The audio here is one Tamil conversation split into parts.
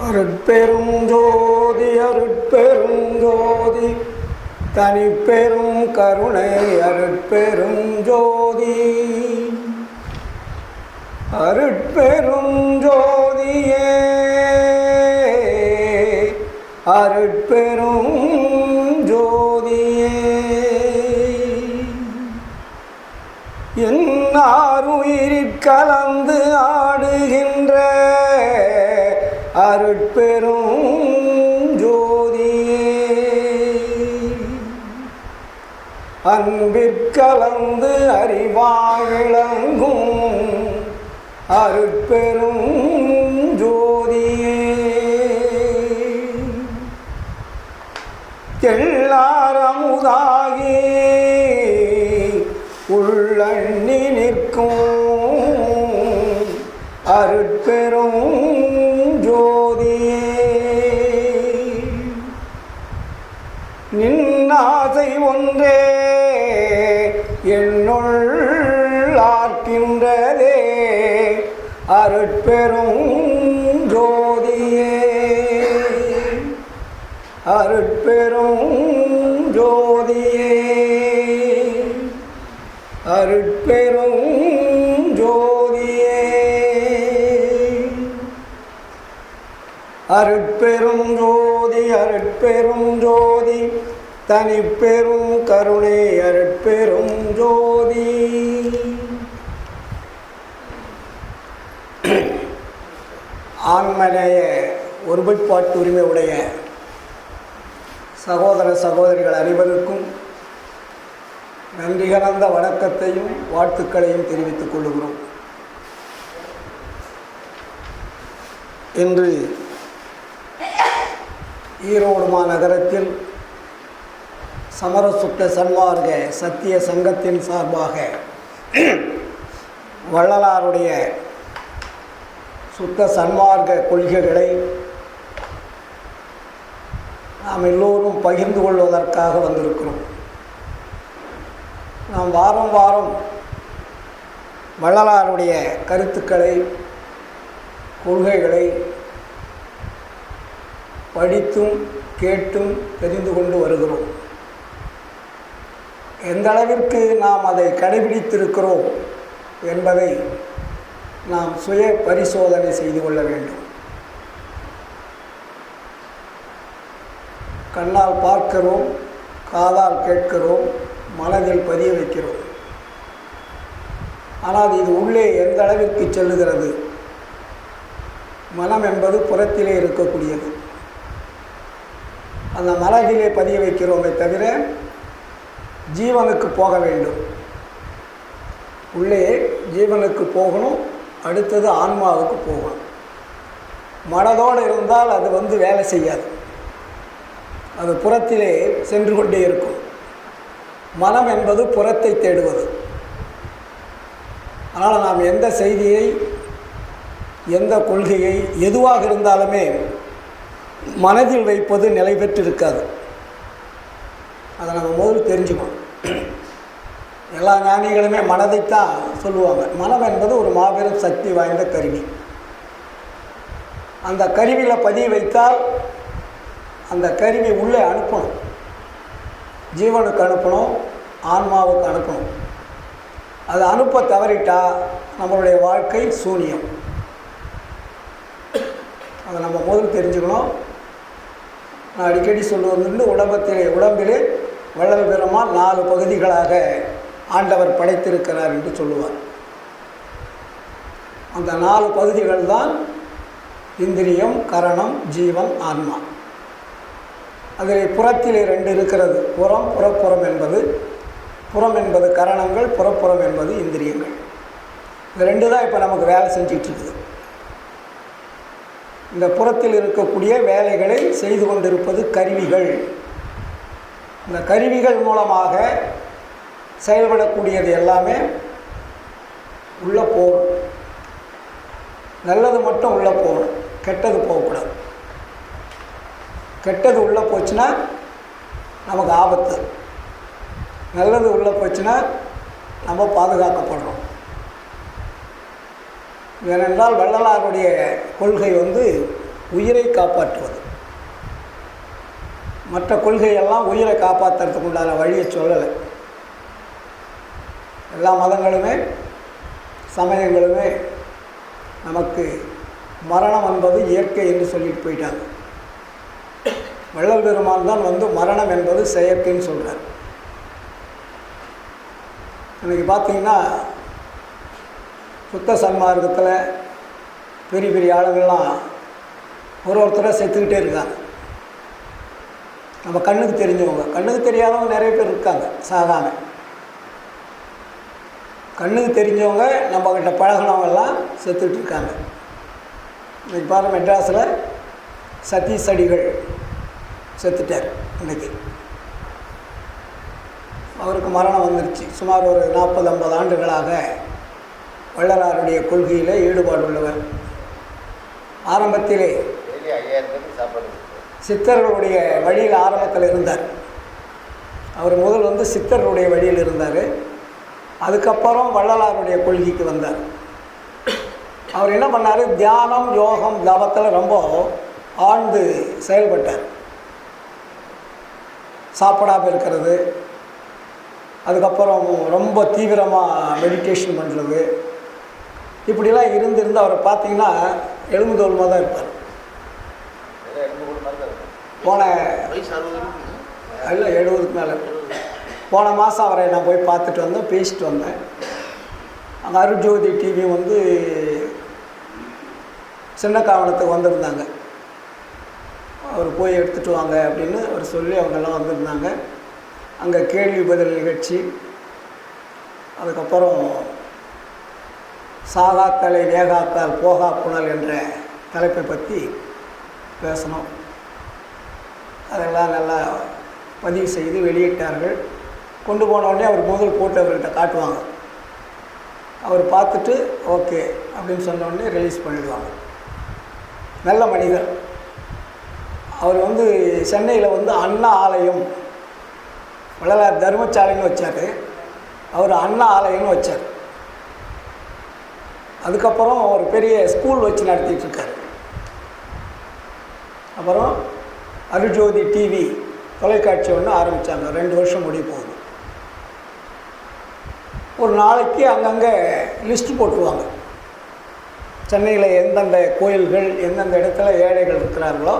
அருட்பெரும் ஜோதி அருட்பெரும் ஜோதி தனிப்பெரும் கருணை அருட்பெரும் ஜோதி அருட்பெரும் ஜோதியே அருட்பெரும் ஜோதியே என்னாருயிரிற் கலந்து ஆடுகின்ற அருட்பெரும் ஜோதியே அன்பிற்கலந்து அறிவாழங்கும் அருட்பெரும் ஜோதியே தெள்ளாரமுதாகி உள்ளண்ணி நிற்கும் அருட்பெரும் ஜோதியே நின்னாசை ஒன்றே என்னுள் ஆர்க்கின்றதே அருட்பெரும் ஜோதியே அருட்பெரும் ஜோதியே அருட்பெரும் ஜோதியே அருட்பெரும் ஜோதி அருட்பெரும் ஜோதி தனிப்பெரும் கருணை அருட்பெரும் ஜோதி. ஆன்மநேய ஒருமைப்பாட்டு உரிமை உடைய சகோதர சகோதரிகள் அனைவருக்கும் நன்றி கலந்த வணக்கத்தையும் வாழ்த்துக்களையும் தெரிவித்துக் கொள்கிறோம். இன்று ஈரோடு மாநகரத்தில் சமரசுத்த சன்மார்க்க சத்திய சங்கத்தின் சார்பாக வள்ளலாருடைய சுத்த சன்மார்க்க கொள்கைகளை நாம் எல்லோரும் பகிர்ந்து கொள்வதற்காக வந்திருக்கிறோம். நாம் வாரம் வாரம் வள்ளலாருடைய கருத்துக்களை கொள்கைகளை படித்தும் கேட்டும் தெரிந்து கொண்டு வருகிறோம். எந்த அளவிற்கு நாம் அதை கடைபிடித்திருக்கிறோம் என்பதை நாம் சுய பரிசோதனை செய்து கொள்ள வேண்டும். கண்ணால் பார்க்கிறோம், காதால் கேட்கிறோம், மனதில் பதிய வைக்கிறோம். ஆனால் இது உள்ளே எந்த அளவிற்கு செல்லுகிறது? மனம் என்பது புறத்திலே இருக்கக்கூடியது. அந்த மனதிலே பதிய வைக்கிறோமே தவிர ஜீவனுக்கு போக வேண்டும். உள்ளே ஜீவனுக்கு போகணும், அடுத்தது ஆன்மாவுக்கு போகணும். மனதோடு இருந்தால் அது வேலை செய்யாது, அது புறத்திலே சென்று கொண்டே இருக்கும். மனம் என்பது புறத்தை தேடுவது. அதனால் நாம் எந்த செய்தியை, எந்த கொள்கையை, எதுவாக இருந்தாலுமே மனதில் வைப்பது நிலை பெற்றிருக்காது. அதை நம்ம முதல் தெரிஞ்சுக்கணும். எல்லா ஞானிகளுமே மனதைத்தான் சொல்லுவாங்க. மனம் என்பது ஒரு மாபெரும் சக்தி வாய்ந்த கருவி. அந்த கருவியில் பதிய வைத்தால் அந்த கருவி உள்ளே அனுப்பணும். ஜீவனுக்கு அனுப்பணும், ஆன்மாவுக்கு அனுப்பணும். அது அனுப்ப தவறிட்டால் நம்மளுடைய வாழ்க்கை சூனியம். அதை நம்ம முதல் தெரிஞ்சுக்கணும். நான் அடிக்கடி சொல்லுவது உடம்பிலே வள்ளல் பெருமான் 4 பகுதிகளாக ஆண்டவர் படைத்திருக்கிறார் என்று சொல்லுவார். அந்த 4 பகுதிகள் தான் இந்திரியம், கரணம், ஜீவன், ஆன்மா. அதில் புறத்திலே 2 இருக்கிறது. புறம், புறப்புறம் என்பது. புறம் என்பது கரணங்கள், புறப்புறம் என்பது இந்திரியங்கள். இந்த 2 தான் இப்போ நமக்கு வேலை செஞ்சிட்ருக்குது. இந்த புறத்தில் இருக்கக்கூடிய வேலைகளை செய்து கொண்டிருப்பது கருவிகள். இந்த கருவிகள் மூலமாக செயல்படக்கூடியது எல்லாமே உள்ளே போகணும். நல்லது மட்டும் உள்ளே போகணும், கெட்டது போகக்கூடாது. கெட்டது உள்ளே போச்சுன்னா நமக்கு ஆபத்து, நல்லது உள்ளே போச்சுன்னா நம்ம பாதுகாக்கப்படுறோம். ஏனென்றால் வள்ளலாருடைய கொள்கை உயிரை காப்பாற்றுவது. மற்ற கொள்கையெல்லாம் உயிரை காப்பாற்றுறதுக்கு உண்டான வழியை சொல்லலை. எல்லா மதங்களுமே சமயங்களுமே நமக்கு மரணம் என்பது இயற்கை என்று சொல்லிட்டு போயிட்டாங்க. வள்ளல் பெருமான் தான் மரணம் என்பது செயற்கைன்னு சொல்கிறார். இன்றைக்கி பார்த்திங்கன்னா சுத்த சன்மார்க்கத்தில் பெரிய பெரிய ஆளுங்கள்லாம் ஒருத்தரை செத்துக்கிட்டே இருக்காங்க. நம்ம கண்ணுக்கு தெரிஞ்சவங்க, கண்ணுக்கு தெரியாதவங்க நிறைய பேர் இருக்காங்க சாகாமல். கண்ணுக்கு தெரிஞ்சவங்க நம்மக்கிட்ட பழகினவங்கெல்லாம் செத்துக்கிட்டு இருக்காங்க. இன்றைக்கி பாருங்கள், மெட்ராஸில் சதீஷ் அடிகள் செத்துட்டார். இன்றைக்கி அவருக்கு மரணம் வந்துருச்சு. சுமார் ஒரு 40-50 ஆண்டுகளாக வள்ளலாருடைய கொள்கையில் ஈடுபாடு உள்ளவர். ஆரம்பத்திலே சித்தர்களுடைய வழியில் ஆரம்பத்தில் இருந்தார். அவர் முதல் சித்தர்களுடைய வழியில் இருந்தார். அதுக்கப்புறம் வள்ளலாருடைய கொள்கைக்கு வந்தார். அவர் என்ன பண்ணார், தியானம் யோகம் தவத்தில் ரொம்ப ஆழ்ந்து செயல்பட்டார். சாப்பிடாமல் இருக்கிறது, அதுக்கப்புறம் ரொம்ப தீவிரமாக மெடிடேஷன் பண்ணுறது, இப்படிலாம் இருந்து அவரை பார்த்தீங்கன்னா எலும்பு தோல்மாக தான் இருப்பார். போன இல்லை 70க்கு மேலே. போன மாதம் அவரை நான் போய் பார்த்துட்டு வந்தேன், பேசிட்டு வந்தேன். அங்கே அருட்ஜோதி டிவி சின்ன காவணத்துக்கு வந்திருந்தாங்க. அவர் போய் எடுத்துகிட்டு வாங்க அப்படின்னு அவர் சொல்லி அவங்கெல்லாம் வந்திருந்தாங்க. அங்கே கேள்வி பதில் நிகழ்ச்சி, அதுக்கப்புறம் சாகாக்கலை வேகாக்கால் போகா புனல் என்ற தலைப்பை பற்றி பேசணும். அதெல்லாம் நல்லா பதிவு செய்து வெளியிட்டார்கள். கொண்டு போனவுடனே அவர் முதல் போட்டு அவர்கிட்ட காட்டுவாங்க. அவர் பார்த்துட்டு ஓகே அப்படின்னு சொன்னோடனே ரிலீஸ் பண்ணிடுவாங்க. நல்ல மனிதர். அவர் சென்னையில் அண்ணா ஆலயம், வள்ளலார் தர்மசாலைன்னு வச்சார், அவர் அண்ணா ஆலயம்னு வச்சார். அதுக்கப்புறம் ஒரு பெரிய ஸ்கூல் வச்சு நடத்திட்டுருக்கார். அப்புறம் அருட்ஜோதி டிவி தொலைக்காட்சி ஒன்று ஆரம்பித்தாங்க. 2 வருஷம் முடிய போகுது. ஒரு நாளைக்கு அங்கங்கே லிஸ்ட்டு போட்டுருவாங்க. சென்னையில் எந்தெந்த கோயில்கள் எந்தெந்த இடத்துல ஏழைகள் இருக்கிறார்களோ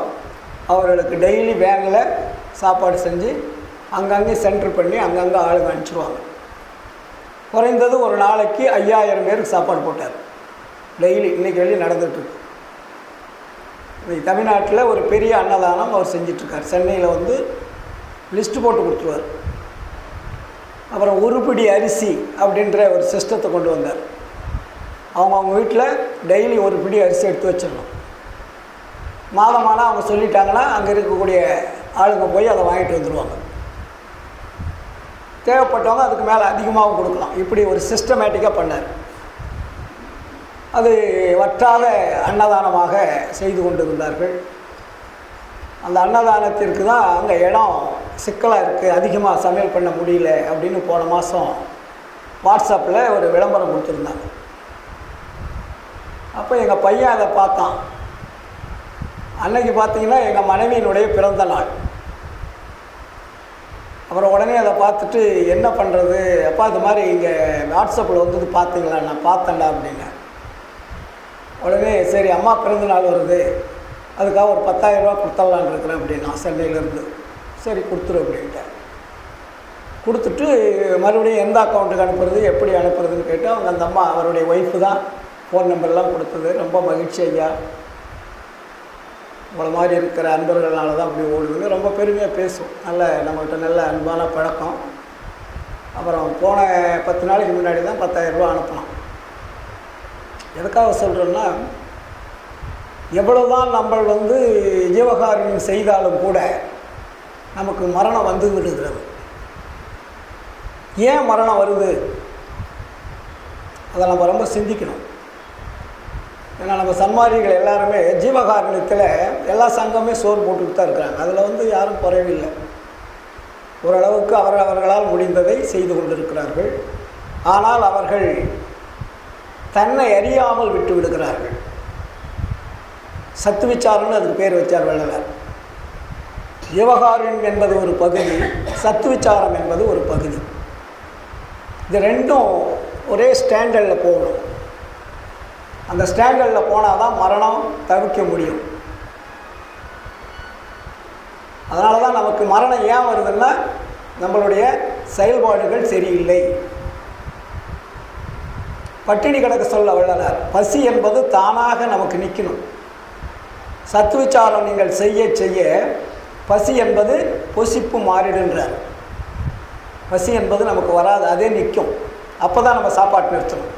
அவர்களுக்கு டெய்லி வேனில் சாப்பாடு செஞ்சு அங்கங்கே சென்டர் பண்ணி அங்கங்கே ஆளுங்க அனுப்பிச்சிடுவாங்க. குறைந்தது ஒரு நாளைக்கு 5000 பேருக்கு சாப்பாடு போட்டார் டெய்லி. இன்றைக்கி வெளியே நடந்துகிட்ருக்கு. இன்றைக்கி தமிழ்நாட்டில் ஒரு பெரிய அன்னதானம் அவர் செஞ்சிட்ருக்கார். சென்னையில் லிஸ்ட்டு போட்டு கொடுத்துருவார். அப்புறம் உருப்படி அரிசி அப்படின்ற ஒரு சிஸ்டத்தை கொண்டு வந்தார். அவங்க வீட்டில் டெய்லி ஒரு பிடி அரிசி எடுத்து வச்சிடணும். மாதமானால் அவங்க சொல்லிட்டாங்கன்னா அங்கே இருக்கக்கூடிய ஆளுங்க போய் அதை வாங்கிட்டு வந்துடுவாங்க. தேவைப்பட்டவங்க அதுக்கு மேலே அதிகமாகவும் கொடுக்கலாம். இப்படி ஒரு சிஸ்டமேட்டிக்காக பண்ணார். அது வற்றாத அன்னதானமாக செய்து கொண்டிருந்தார்கள். அந்த அன்னதானத்திற்கு தான் அங்கே இடம் சிக்கலாக இருக்குது, அதிகமாக சமையல் பண்ண முடியல அப்படின்னு போன மாதம் வாட்ஸ்அப்பில் ஒரு விளம்பரம் கொடுத்துருந்தாங்க. அப்போ எங்கள் பையன் அதை பார்த்தான். அன்னைக்கு பார்த்தீங்கன்னா எங்கள் மனைவியினுடைய பிறந்த நாள். அப்புறம் உடனே அதை பார்த்துட்டு என்ன பண்ணுறது, அப்பா இது மாதிரி இங்கே வாட்ஸ்அப்பில் பார்த்தீங்களா, நான் பார்த்தேன்டா அப்படின்னு. உடனே சரி அம்மா பிறந்த நாள் வருது, அதுக்காக ஒரு 10,000 ரூபா கொடுத்துடலான்னு இருக்கிறேன் அப்படின்னா சென்னையிலேருந்து. சரி கொடுத்துரு அப்படின்ட்டேன். கொடுத்துட்டு மறுபடியும் எந்த அக்கௌண்ட்டுக்கு அனுப்புறது எப்படி அனுப்புறதுன்னு கேட்டு அவங்க அந்த அம்மா அவருடைய ஒய்ஃபு தான் ஃபோன் நம்பர்லாம் கொடுத்தது. ரொம்ப மகிழ்ச்சி ஐயா, உங்களை மாதிரி இருக்கிற அன்பர்களால் தான் அப்படி ஓடுதுன்னு ரொம்ப பெருமையாக பேசும். நல்ல நம்மகிட்ட நல்ல அன்பான பழக்கம். அப்புறம் போன 10 நாளைக்கு முன்னாடி தான் 10,000 ரூபா அனுப்பலாம். எதுக்காக சொல்கிறோன்னா, எவ்வளோதான் நம்ம ஜீவகாரியம் செய்தாலும் கூட நமக்கு மரணம் வந்து விடுகிறது. ஏன் மரணம் வருது அதை நம்ம ரொம்ப சிந்திக்கணும். ஏன்னா நம்ம சன்மார்க்கிகள் எல்லாருமே ஜீவகாருண்யத்தில் எல்லா சங்கமே சோறு போட்டுக்கிட்டு தான் இருக்கிறாங்க. அதில் யாரும் குறைவில்லை. ஓரளவுக்கு அவர்களால் முடிந்ததை செய்து கொண்டிருக்கிறார்கள். ஆனால் அவர்கள் தன்னை அறியாமல் விட்டு விடுகிறார்கள். சத்து விசாரம்னு அதுக்கு பேர் வச்சார் வள்ளலார். ஜீவகாருண்யம் என்பது ஒரு பகுதி, சத்து விசாரம் என்பது ஒரு பகுதி. இது ரெண்டும் ஒரே ஸ்டாண்டர்டில் போகணும். அந்த ஸ்டாண்டர்டில் போனால் தான் மரணம் தவிர்க்க முடியும். அதனால தான் நமக்கு மரணம் ஏன் வருதுன்னா நம்மளுடைய செயல்பாடுகள் சரியில்லை. பட்டினி கிடக்க சொல்ல வள்ளலார். பசி என்பது தானாக நமக்கு நிற்கணும். சத்து விசாரம் நீங்கள் செய்ய செய்ய பசி என்பது பொசிப்பு மாறிடுன்றார். பசி என்பது நமக்கு வராது, அதே நிற்கும். அப்போ தான் நம்ம சாப்பாட்டு நிறுத்தணும்.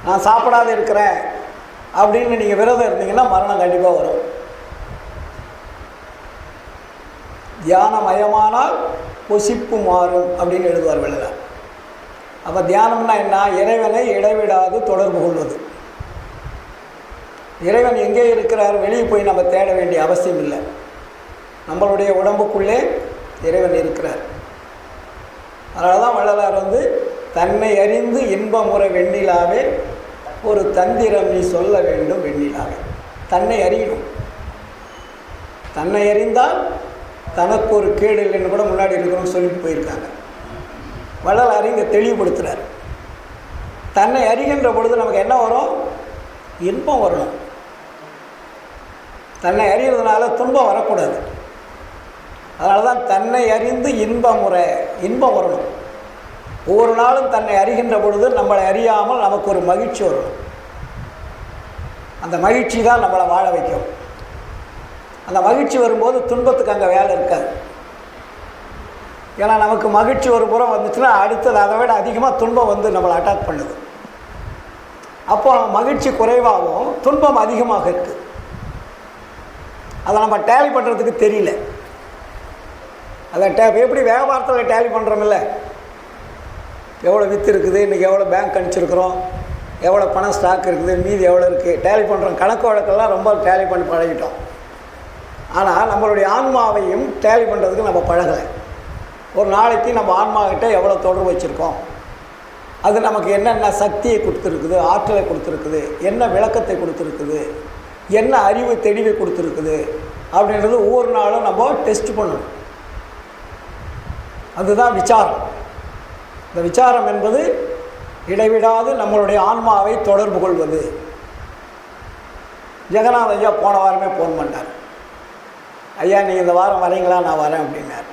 நான் சாப்பிடாத இருக்கிறேன் அப்படின்னு நீங்கள் விரதம் இருந்தீங்கன்னா மரணம் கண்டிப்பாக வரும். தியானமயமானால் பொசிப்பு மாறும் அப்படின்னு எழுதுவார் வள்ளலார். அப்போ தியானம்னா என்ன? இறைவனை இடைவிடாது தொடர்பு கொள்வது. இறைவன் எங்கே இருக்கிறார்? வெளியே போய் நம்ம தேட வேண்டிய அவசியம் இல்லை. நம்மளுடைய உடம்புக்குள்ளே இறைவன் இருக்கிறார். அதனால தான் வள்ளலார் தன்னை அறிந்து இன்பமுறை வெண்ணிலாவே ஒரு தந்திரம் நீ சொல்ல வேண்டும் வெண்ணிலாவே. தன்னை அறியணும். தன்னை அறிந்தால் தனக்கு ஒரு கேடு இல்லைன்னு கூட முன்னாடி இருக்கணும்னு சொல்லிட்டு போயிருக்காங்க. வள்ளலார் இங்கே தெளிவுபடுத்துகிறார். தன்னை அறிகின்ற பொழுது நமக்கு என்ன வரும்? இன்பம் வரணும். தன்னை அறிகிறதுனால துன்பம் வரக்கூடாது. அதனால தான் தன்னை அறிந்து இன்பம் வரணும். ஒவ்வொரு நாளும் தன்னை அறிகின்ற பொழுது நம்மளை அறியாமல் நமக்கு ஒரு மகிழ்ச்சி வரணும். அந்த மகிழ்ச்சி தான் நம்மளை வாழ வைக்கும். அந்த மகிழ்ச்சி வரும்போது துன்பத்துக்கு அங்கே வேலை இருக்காது. ஏன்னா நமக்கு மகிழ்ச்சி ஒரு புறம் வந்துச்சுன்னா அடுத்தது அதை விட அதிகமாக துன்பம் நம்மளை அட்டாக் பண்ணுது. அப்போ மகிழ்ச்சி குறைவாகவும் துன்பம் அதிகமாக இருக்குது. அதை நம்ம டேலி பண்ணுறதுக்கு தெரியல. அதை எப்படி வியாபாரத்தில் டேலி பண்ணுறோமில்ல, எவ்வளோ விற்று இருக்குது, இன்றைக்கி எவ்வளோ பேங்க் அனுப்பிச்சிருக்கிறோம், எவ்வளோ பணம் ஸ்டாக் இருக்குது, மீதி எவ்வளோ இருக்குது, டேலி பண்ணுறோம். கணக்கு வழக்கெல்லாம் ரொம்ப டேலி பண்ணி பழகிட்டோம். ஆனால் நம்மளுடைய ஆன்மாவையும் டேலி பண்ணுறதுக்கு நம்ம பழகலை. ஒரு நாளைக்கு நம்ம ஆன்மாக்கிட்ட எவ்வளோ தொடர்பு வச்சுருக்கோம், அது நமக்கு என்னென்ன சக்தியை கொடுத்துருக்குது, ஆற்றலை கொடுத்துருக்குது, என்ன விளக்கத்தை கொடுத்துருக்குது, என்ன அறிவு தெளிவை கொடுத்துருக்குது அப்படின்றது ஒவ்வொரு நாளும் நம்ம டெஸ்ட் பண்ணணும். அதுதான் விசாரம். இந்த விசாரம் என்பது இடைவிடாது நம்மளுடைய ஆன்மாவை தொடர்பு கொள்வது. ஜெகநாத ஐயா போன வாரமே ஃபோன் பண்ணார். ஐயா நீங்கள் இந்த வாரம் வரீங்களா? நான் வரேன் அப்படின்னார்.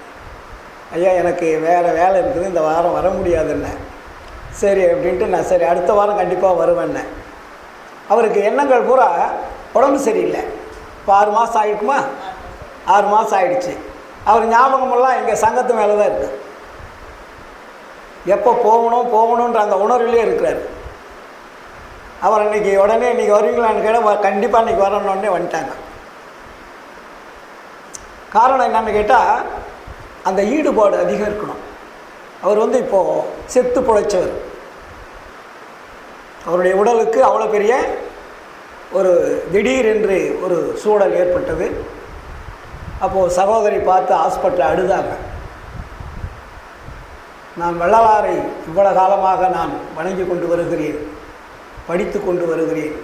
ஐயா எனக்கு வேறு வேலை இருக்குது, இந்த வாரம் வர முடியாதுன்னு. சரி அப்படின்ட்டு நான் சரி அடுத்த வாரம் கண்டிப்பாக வருவேன்னே. அவருக்கு எண்ணங்கள் பூரா உடம்பு சரியில்லை. இப்போ 6 மாதம் ஆகிடுக்குமா? 6 மாதம் ஆகிடுச்சு. அவர் ஞாபகமெல்லாம் எங்கள் சங்கத்து மேலே தான் இருக்குது. எப்போ போகணுன்ற அந்த உணர்விலே இருக்கிறார். அவர் உடனே இன்றைக்கி வருவீங்களான்னு கேட்டால் கண்டிப்பாக இன்றைக்கி வரணுன்னே வந்துட்டாங்க. காரணம் என்னன்னு கேட்டால் அந்த ஈடுபாடு அதிகம் இருக்கணும். அவர் இப்போது செத்து பிழைச்சவர். அவருடைய உடலுக்கு அவ்வளோ பெரிய ஒரு திடீரென்று ஒரு சூழல் ஏற்பட்டது. அப்போது சகோதரி பார்த்து ஹாஸ்பிட்டலில் அழுதாங்க. நான் வள்ளலாரை இவ்வளவு காலமாக நான் வணங்கி கொண்டு வருகிறேன், படித்து கொண்டு வருகிறேன்.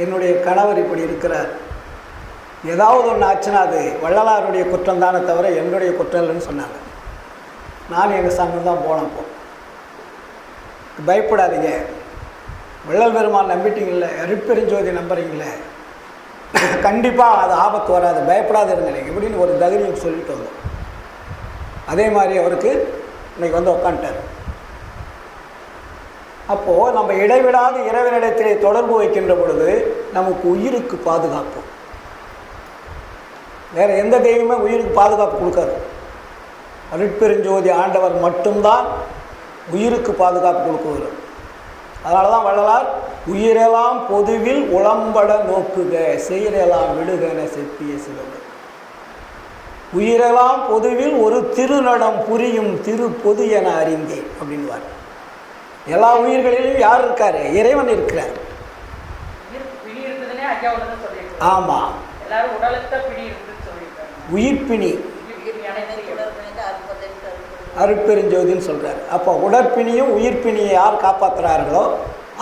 என்னுடைய கணவர் இப்படி இருக்கிறார். ஏதாவது ஒன்று ஆச்சுன்னா அது வள்ளலாருடைய குற்றம் தானே தவிர என்னுடைய குற்றம் இல்லைன்னு சொன்னாங்க. நான் எங்கள் சங்கம் தான் போனப்போ. பயப்படாதீங்க, வள்ளல் பெருமான் நம்பிட்டீங்களே, அருட்பெருஞ்சோதி நம்புறீங்களே, கண்டிப்பாக அது ஆபத்து வராது, பயப்படாது இருங்க இப்படின்னு ஒரு தைரியம் சொல்லிட்டு வந்தோம். அதே மாதிரி அவருக்கு இன்றைக்கி உட்காந்துட்டார். அப்போது நம்ம இடைவிடாது இறைவனிடத்திலே தொடர்பு வைக்கின்ற பொழுது நமக்கு உயிருக்கு பாதுகாப்பு. வேறு எந்த தெய்வமே உயிருக்கு பாதுகாப்பு கொடுக்காது. அருட்பெருஞ்சோதி ஆண்டவர் மட்டும்தான் உயிருக்கு பாதுகாப்பு கொடுக்குவார். அதனால தான் வள்ளலார் உயிரெல்லாம் பொதுவில் உளம்பட நோக்குக செய்யலாம் விடுகன செப்பிய சிவகு. உயிரெல்லாம் பொதுவில் ஒரு திருநடம் புரியும் திரு பொது என அறிந்தேன் அப்படின்வார். எல்லா உயிர்களிலும் யார் இருக்காரு? இறைவன் இருக்கிறார். ஆமாம், உயிர்ப்பிணி அருட்பெருஞ்சோதின்னு சொல்கிறார். அப்போ உடற்பிணியும் உயிர்ப்பிணியை யார் காப்பாற்றுறார்களோ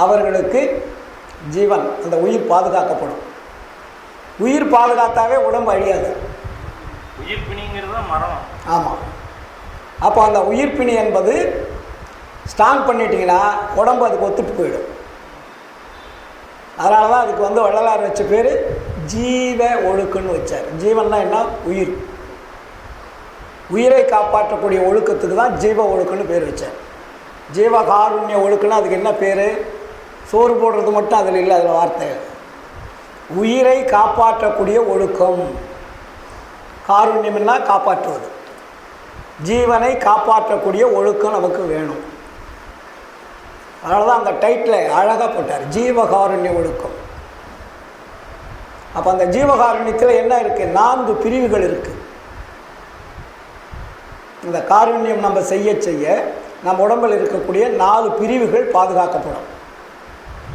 அவர்களுக்கு ஜீவன், அந்த உயிர் பாதுகாக்கப்படும். உயிர் பாதுகாத்தாவே உடம்பு அழியாது. உயிர் பிணிங்கிறது தான் மரணம். ஆமாம். அப்போ அந்த உயிர் பிணி என்பது ஸ்ட்ராங் பண்ணிட்டீங்கன்னா உடம்பு அதுக்கு ஒத்துட்டு போயிடும். அதனால தான் அதுக்கு வள்ளலார் வச்ச பேர் ஜீவ ஒழுக்குன்னு வச்சார். ஜீவன்னா என்ன? உயிர். உயிரை காப்பாற்றக்கூடிய ஒழுக்கத்துக்கு தான் ஜீவ ஒழுக்குன்னு பேர் வச்சார். ஜீவகாருண்ய ஒழுக்குன்னா அதுக்கு என்ன பேர்? சோறு போடுறது மட்டும் அதில் இல்லை, அதில் வார்த்தை. உயிரை காப்பாற்றக்கூடிய ஒழுக்கம். காருண்யம்னா காப்பாற்றுவது. ஜீவனை காப்பாற்றக்கூடிய ஒழுக்கம் நமக்கு வேணும். அதனால தான் அந்த டைட்டில் அழகாக போட்டார், ஜீவகாருண்ய ஒழுக்கம். அப்போ அந்த ஜீவகாருண்யத்தில் என்ன இருக்குது? 4 பிரிவுகள் இருக்குது. இந்த காருண்யம் நம்ம செய்ய செய்ய நம்ம உடம்பில் இருக்கக்கூடிய 4 பிரிவுகள் பாதுகாக்கப்படும்.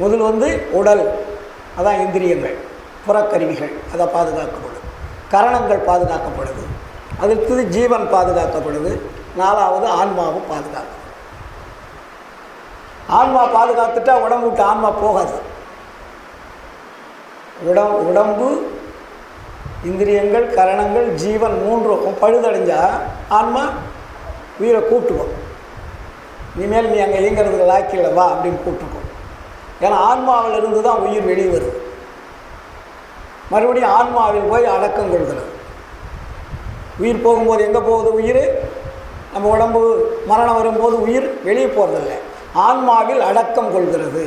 முதல் உடல், அதான் இந்திரியங்கள், புறக்கருவிகள், அதை பாதுகாக்கப்படுது. கரணங்கள் பாதுகாக்கப்படுது. அடுத்தது ஜீவன் பாதுகாக்கப்படுது. 4வது ஆன்மாவும் பாதுகாக்கப்படுது. ஆன்மா பாதுகாத்துட்டா உடம்பு விட்டு ஆன்மா போகாது. உடம்பு, இந்திரியங்கள், கரணங்கள், ஜீவன் 3ம் பழுதடைஞ்சால் ஆன்மா உயிரை கூட்டுவோம். இனிமேல் நீ அங்கே இயங்கிறதுக்கு லாக்கியில் வா அப்படின்னு கூப்பிட்டுக்கோ. ஏன்னா ஆன்மாவிலிருந்து தான் உயிர் வெளியே வருது. மறுபடியும் ஆன்மாவில் போய் அடக்கம் கொள்கிறது. உயிர் போகும்போது எங்கே போகுது? உயிர் நம்ம உடம்பு மரணம் வரும்போது உயிர் வெளியே போகிறதில்ல, ஆன்மாவில் அடக்கம் கொள்கிறது.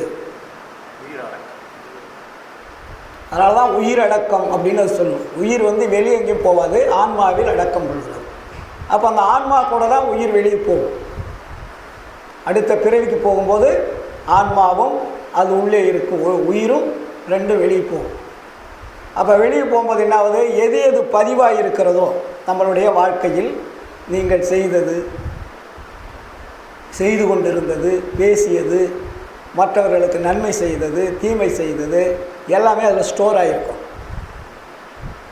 அதனால தான் உயிர் அடக்கம் அப்படின்னு சொல்லுவோம். உயிர் வெளியே எங்கேயும் போகாது, ஆன்மாவில் அடக்கம் கொள்கிறது. அப்போ அந்த ஆன்மா கூட தான் உயிர் வெளியே போகும். அடுத்த பிறவிக்கு போகும்போது ஆன்மாவும் அது உள்ளே இருக்கும், உயிரும் ரெண்டும் வெளியே போகும். அப்போ வெளியே போகும்போது என்ன ஆகுது? எது எது பதிவாக இருக்கிறதோ நம்மளுடைய வாழ்க்கையில், நீங்கள் செய்தது, செய்து கொண்டிருந்தது, பேசியது, மற்றவர்களுக்கு நன்மை செய்தது, தீமை செய்தது, எல்லாமே அதில் ஸ்டோர் ஆகிருக்கும்.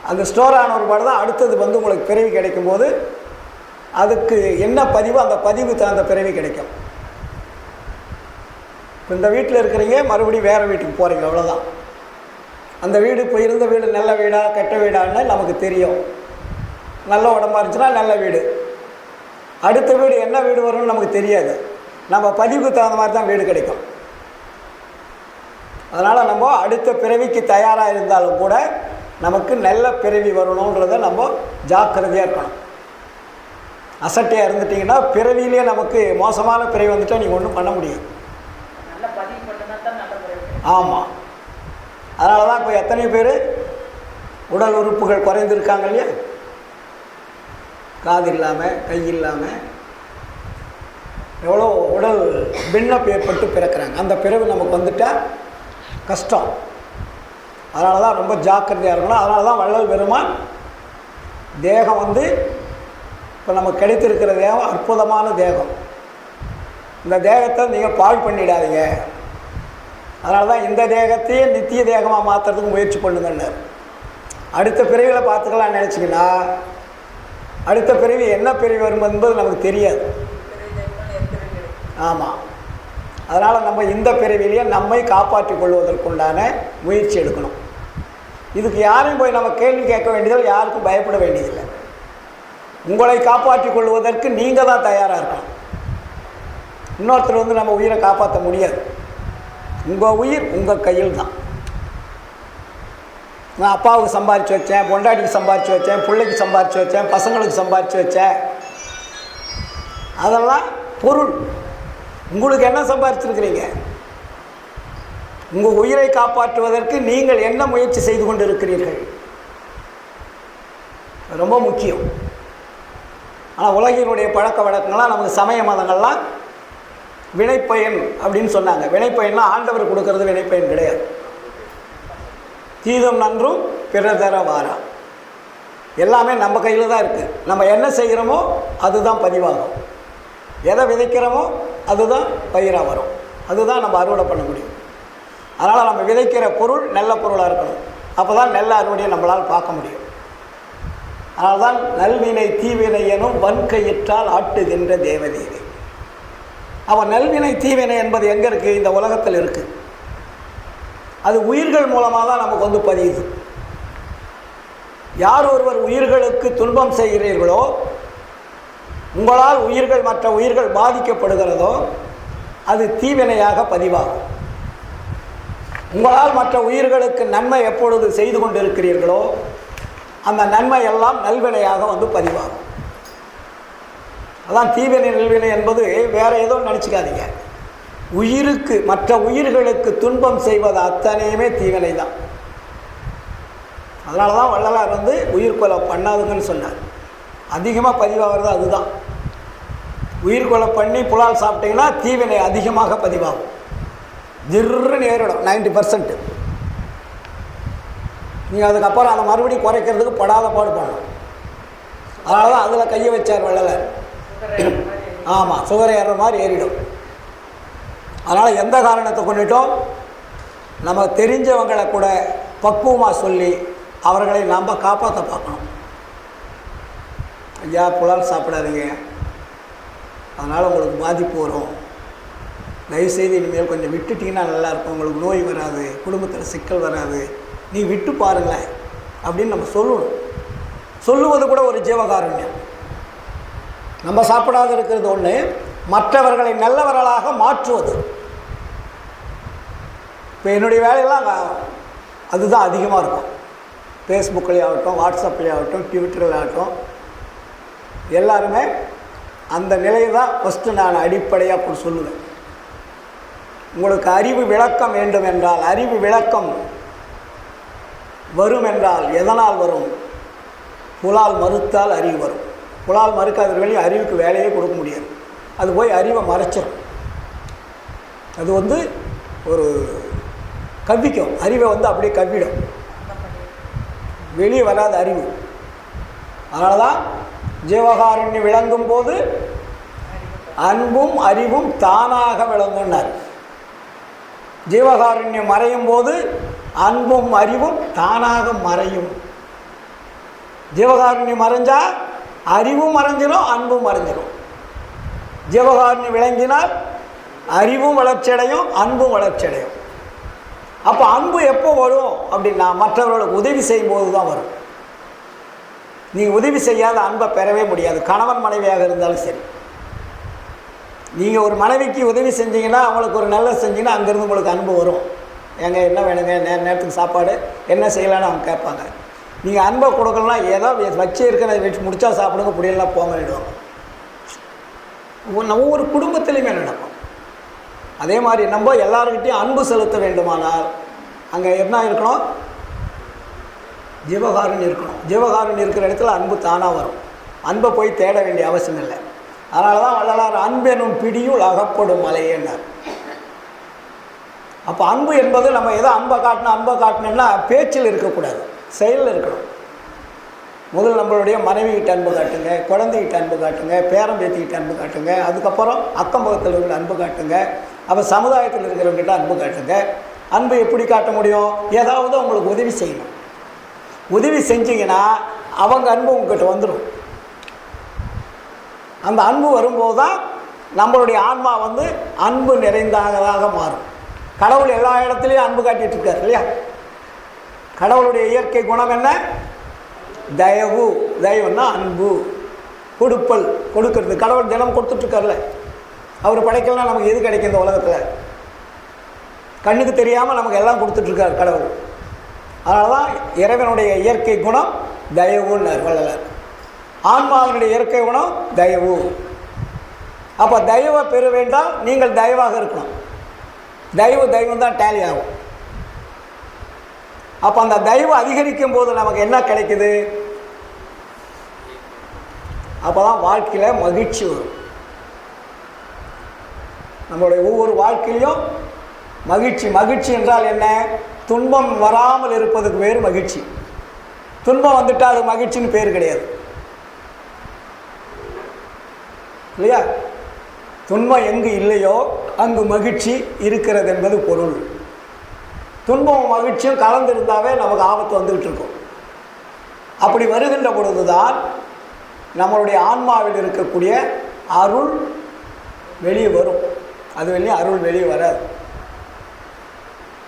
அந்த ஸ்டோர் ஆன ஒரு பாடு தான் அடுத்தது உங்களுக்கு பிறவி கிடைக்கும்போது அதுக்கு என்ன பதிவு, அந்த பதிவு தகுந்த பிறவி கிடைக்கும். இப்போ இந்த வீட்டில் இருக்கிறீங்க, மறுபடியும் வேறு வீட்டுக்கு போகிறீங்க, அவ்வளோதான். அந்த வீடு இப்போ இருந்த வீடு நல்ல வீடா கெட்ட வீடான்னு நமக்கு தெரியும். நல்ல உடம்பா இருந்துச்சுன்னா நல்ல வீடு. அடுத்த வீடு என்ன வீடு வரும்னு நமக்கு தெரியாது. நம்ம பதிவுக்கு தகுந்த மாதிரி தான் வீடு கிடைக்கும். அதனால் நம்ம அடுத்த பிறவிக்கு தயாராக இருந்தாலும் கூட நமக்கு நல்ல பிறவி வரணுன்றதை நம்ம ஜாக்கிரதையாக இருக்கணும். அசட்டையாக இருந்துட்டிங்கன்னா பிறவியிலே நமக்கு மோசமான பிறவி வந்துட்டால் நீங்கள் ஒன்றும் பண்ண முடியாது. ஆமாம். அதனால தான் இப்போ எத்தனை பேர் உடல் உறுப்புகள் குறைந்திருக்காங்க இல்லையா? காது இல்லாமல், கை இல்லாமல், எவ்வளோ உடல் பின்னப்பு ஏற்பட்டு பிறக்கிறாங்க. அந்த பிறகு நமக்கு வந்துட்டால் கஷ்டம். அதனால தான் ரொம்ப ஜாக்கிரதையாக இருக்கணும். அதனால தான் வள்ளல் பெருமான் தேகம் இப்போ நமக்கு கிடைத்திருக்கிற தேகம் அற்புதமான தேகம். இந்த தேகத்தை நீங்கள் பாழ் பண்ணிடாதீங்க. அதனால தான் இந்த தேகத்தையே நித்திய தேகமாக மாற்றுறதுக்கு முயற்சி பண்ணுங்கன்னார். அடுத்த பிறவியில் பார்த்துக்கலாம்னு நினச்சிங்கன்னா அடுத்த பிறவி என்ன பிறவி வரும் என்பது நமக்கு தெரியாது. ஆமாம். அதனால் நம்ம இந்த பிறவிலேயே நம்மை காப்பாற்றிக் கொள்வதற்குண்டான முயற்சி எடுக்கணும். இதுக்கு யாரையும் போய் நம்ம கேள்வி கேட்க வேண்டியதில்லை, யாருக்கும் பயப்பட வேண்டியதில்லை. உங்களை காப்பாற்றிக் கொள்வதற்கு நீங்கள் தான் தயாராக இருக்கணும். இன்னொருத்தர் நம்ம உயிரை காப்பாற்ற முடியாது. உங்கள் உயிர் உங்கள் கையில் தான். நான் அப்பாவுக்கு சம்பாரித்து வச்சேன், பொண்டாட்டிக்கு சம்பாரித்து வச்சேன், பிள்ளைக்கு சம்பாரித்து வச்சேன், பசங்களுக்கு சம்பாரித்து வச்சேன், அதெல்லாம் பொருள். உங்களுக்கு என்ன சம்பாரிச்சிருக்கிறீங்க? உங்கள் உயிரை காப்பாற்றுவதற்கு நீங்கள் என்ன முயற்சி செய்து கொண்டு இருக்கிறீர்கள்? ரொம்ப முக்கியம். ஆனால் உலகினுடைய பழக்க வழக்கங்கள்லாம் நமக்கு சமய மதங்கள்லாம் வினைப்பயன் அப்படின்னு சொன்னாங்க. வினைப்பயன்னா ஆண்டவர் கொடுக்கறது வினைப்பயன் கிடையாது. தீதும் நன்றும் பிறதர வாரா, எல்லாமே நம்ம கையில் தான் இருக்குது. நம்ம என்ன செய்கிறோமோ அதுதான் பதிவாகும். எதை விதைக்கிறோமோ அதுதான் பயிராக வரும். அதுதான் நம்ம அறுவடை பண்ண முடியும். அதனால் நம்ம விதைக்கிற பொருள் நல்ல பொருளாக இருக்கணும். அப்போ தான் நல்ல அறுவடையை நம்மளால் பார்க்க முடியும். அதனால தான் நல்வினை தீவினை எனும் வன்கையிற்றால் ஆட்டுகின்ற தேவதேவி. அவன் நல்வினை தீவினை என்பது எங்கே இருக்குது? இந்த உலகத்தில் இருக்குது. அது உயிர்கள் மூலமாக தான் நமக்கு பதியுது. யார் ஒருவர் உயிர்களுக்கு துன்பம் செய்கிறீர்களோ, உங்களால் உயிர்கள் மற்ற உயிர்கள் பாதிக்கப்படுகிறதோ, அது தீவினையாக பதிவாகும். உங்களால் மற்ற உயிர்களுக்கு நன்மை எப்பொழுது செய்து கொண்டிருக்கிறீர்களோ, அந்த நன்மை எல்லாம் நல்வினையாக வந்து பதிவாகும். அதான் தீவினை நல்வினை என்பது வேற ஏதோ நினச்சிக்காதீங்க. உயிருக்கு மற்ற உயிர்களுக்கு துன்பம் செய்வது அத்தனையுமே தீவினை தான். அதனால தான் வள்ளலார் வந்து உயிர்கொலை பண்ணாதுங்கன்னு சொன்னார். அதிகமாக பதிவாகிறது அதுதான். உயிர்கொலை பண்ணி புலால் சாப்பிட்டீங்கன்னா தீவினை அதிகமாக பதிவாகும். ஜிர்ன்னு ஏறிடும் 90%. நீங்கள் அதுக்கப்புறம் அதை மறுபடியும் குறைக்கிறதுக்கு படாத பாடு பண்ணணும். அதனால தான் அதில் கையை வச்சார் வள்ளலார். ஆமாம், சுகர் ஏறுற மாதிரி ஏறிடும். அதனால் எந்த காரணத்தை கொண்டுட்டோம், நம்ம தெரிஞ்சவங்களை கூட பக்குவமாக சொல்லி அவர்களை நாம் காப்பாற்ற பார்க்கணும். ஐயா புலால் சாப்பிடாதீங்க, அதனால் உங்களுக்கு பாதிப்பு வரும், தயவுசெய்து இனிமேல் கொஞ்சம் விட்டுட்டிங்கன்னா நல்லாயிருக்கும், உங்களுக்கு நோய் வராது, குடும்பத்தில் சிக்கல் வராது, நீ விட்டு பாருங்களேன் அப்படின்னு நம்ம சொல்லணும். சொல்லுவது கூட ஒரு ஜீவகாருண்யம். நம்ம சாப்பிடாத இருக்கிறது ஒன்று, மற்றவர்களை நல்லவர்களாக மாற்றுவது. இப்போ என்னுடைய வேலையெல்லாம் அதுதான் அதிகமாக இருக்கும். ஃபேஸ்புக்கிலே ஆகட்டும், வாட்ஸ்அப்லேயே ஆகட்டும், ட்விட்டரில் ஆகட்டும், எல்லாருமே அந்த நிலையை தான் ஃபஸ்ட்டு நான் அடிப்படையாக சொல்லுவேன். உங்களுக்கு அறிவு விளக்கம் வேண்டும் என்றால், அறிவு விளக்கம் வரும் என்றால் எதனால் வரும்? புலால் மறுத்தால் அறிவு வரும். புலால் மறுக்காத வெளியே அறிவுக்கு வேலையே கொடுக்க முடியாது. அது போய் அறிவை மறைச்சிடும். அது வந்து ஒரு கவ்விக்கும், அறிவை வந்து அப்படியே கவ்விடும், வெளியே வராத அறிவு. அதனால தான் ஜீவகாருண்யம் விளங்கும் போது அன்பும் அறிவும் தானாக விளங்குனார். ஜீவகாருண்யம் மறையும் போது அன்பும் அறிவும் தானாக மறையும். ஜீவகாருண்யம் மறைஞ்சால் அறிவும் மறைஞ்சிடும், அன்பும் மறைஞ்சிடும். ஜீவகாருண்யம் விளங்கினால் அறிவும் வளர்ச்சியடையும், அன்பும் வளர்ச்சியடையும். அப்போ அன்பு எப்போ வரும் அப்படின்னா, மற்றவர்களுக்கு உதவி செய்யும் போது தான் வரும். நீங்கள் உதவி செய்யாத அன்பை பெறவே முடியாது. கணவன் மனைவியாக இருந்தாலும் சரி, நீங்கள் ஒரு மனைவிக்கு உதவி செஞ்சீங்கன்னா, அவங்களுக்கு ஒரு நல்லது செஞ்சீங்கன்னா, அங்கேருந்து உங்களுக்கு அன்பு வரும். ஏங்க என்ன வேணுங்க, நேரத்துக்கு சாப்பாடு என்ன செய்யலான்னு அவங்க கேட்பாங்க. நீங்கள் அன்பை கொடுக்கலன்னா ஏதோ வச்சு இருக்கிறத வச்சு முடிச்சா சாப்பிடுங்க, புரியலாம் போங்க விடுவாங்க. ஒவ்வொரு குடும்பத்திலையுமே நடக்கும். அதே மாதிரி நம்ம எல்லாருக்கிட்டையும் அன்பு செலுத்த வேண்டுமானால் அங்கே என்ன இருக்கணும்? ஜீவகாருண்யம் இருக்கணும். ஜீவகாருண்யம் இருக்கிற இடத்துல அன்பு தானாக வரும். அன்பை போய் தேட வேண்டிய அவசியம் இல்லை. அதனால தான் வள்ளலார் அன்பெனும் பிடியுள் அகப்படும் மலையேன்னார். அப்போ அன்பு என்பது நம்ம ஏதோ அன்பை காட்டணும்னா பேச்சில் இருக்கக்கூடாது, செயலில் இருக்கணும். முதல் நம்மளுடைய மனைவிகிட்ட அன்பு காட்டுங்க, குழந்தைகிட்ட அன்பு காட்டுங்க, பேரம்பேத்திக்கிட்ட அன்பு காட்டுங்க, அதுக்கப்புறம் அக்கம் பக்கத்தில் இருக்கிற அன்பு காட்டுங்க, அப்போ சமுதாயத்தில் இருக்கிறவங்ககிட்ட அன்பு காட்டுங்க. அன்பு எப்படி காட்ட முடியும்? ஏதாவது அவங்களுக்கு உதவி செய்யணும். உதவி செஞ்சிங்கன்னா அவங்க அன்பு உங்ககிட்ட வந்துடும். அந்த அன்பு வரும்போது தான் நம்மளுடைய ஆன்மா வந்து அன்பு நிறைந்ததாக மாறும். கடவுள் எல்லா இடத்துலையும் அன்பு காட்டிகிட்டு இருக்கார் இல்லையா? கடவுளுடைய இயற்கை குணம் என்ன? தயவு. தயவுன்னா அன்பு, கொடுப்பல், கொடுக்கறது. கடவுள் தினம் கொடுத்துட்ருக்கார்ல. அவர் படைக்கலன்னா நமக்கு எது கிடைக்கும் இந்த உலகத்தில்? கண்ணுக்கு தெரியாமல் நமக்கு எல்லாம் கொடுத்துட்ருக்கார் கடவுள். அதனால தான் இறைவனுடைய இயற்கை குணம் தயவுன்னார் வள்ளலார். ஆன்மாவினுடைய இயற்கை குணம் தயவு. அப்போ தயவை பெற வேண்டால் நீங்கள் தயவாக இருக்கணும். தயவு தான் டேலி ஆகும். அப்போ அந்த தயவு அதிகரிக்கும் போது நமக்கு என்ன கிடைக்குது? அப்போ தான் வாழ்க்கையில் மகிழ்ச்சி வரும். நம்மளுடைய ஒவ்வொரு வாழ்க்கையிலையும் மகிழ்ச்சி என்றால் என்ன? துன்பம் வராமல் இருப்பதுக்கு பேர் மகிழ்ச்சி. துன்பம் வந்துட்டால் அது மகிழ்ச்சின்னு பேர் கிடையாது இல்லையா? துன்பம் எங்கு இல்லையோ அங்கு மகிழ்ச்சி இருக்கிறது என்பது பொருள். துன்பமும் மகிழ்ச்சியும் கலந்திருந்தாவே நமக்கு ஆபத்து வந்துகிட்டு இருக்கும். அப்படி வருகின்ற பொழுதுதான் நம்மளுடைய ஆன்மாவில் இருக்கக்கூடிய அருள் வெளியே வரும். அது வெளியே அருள் வெளியே வராது.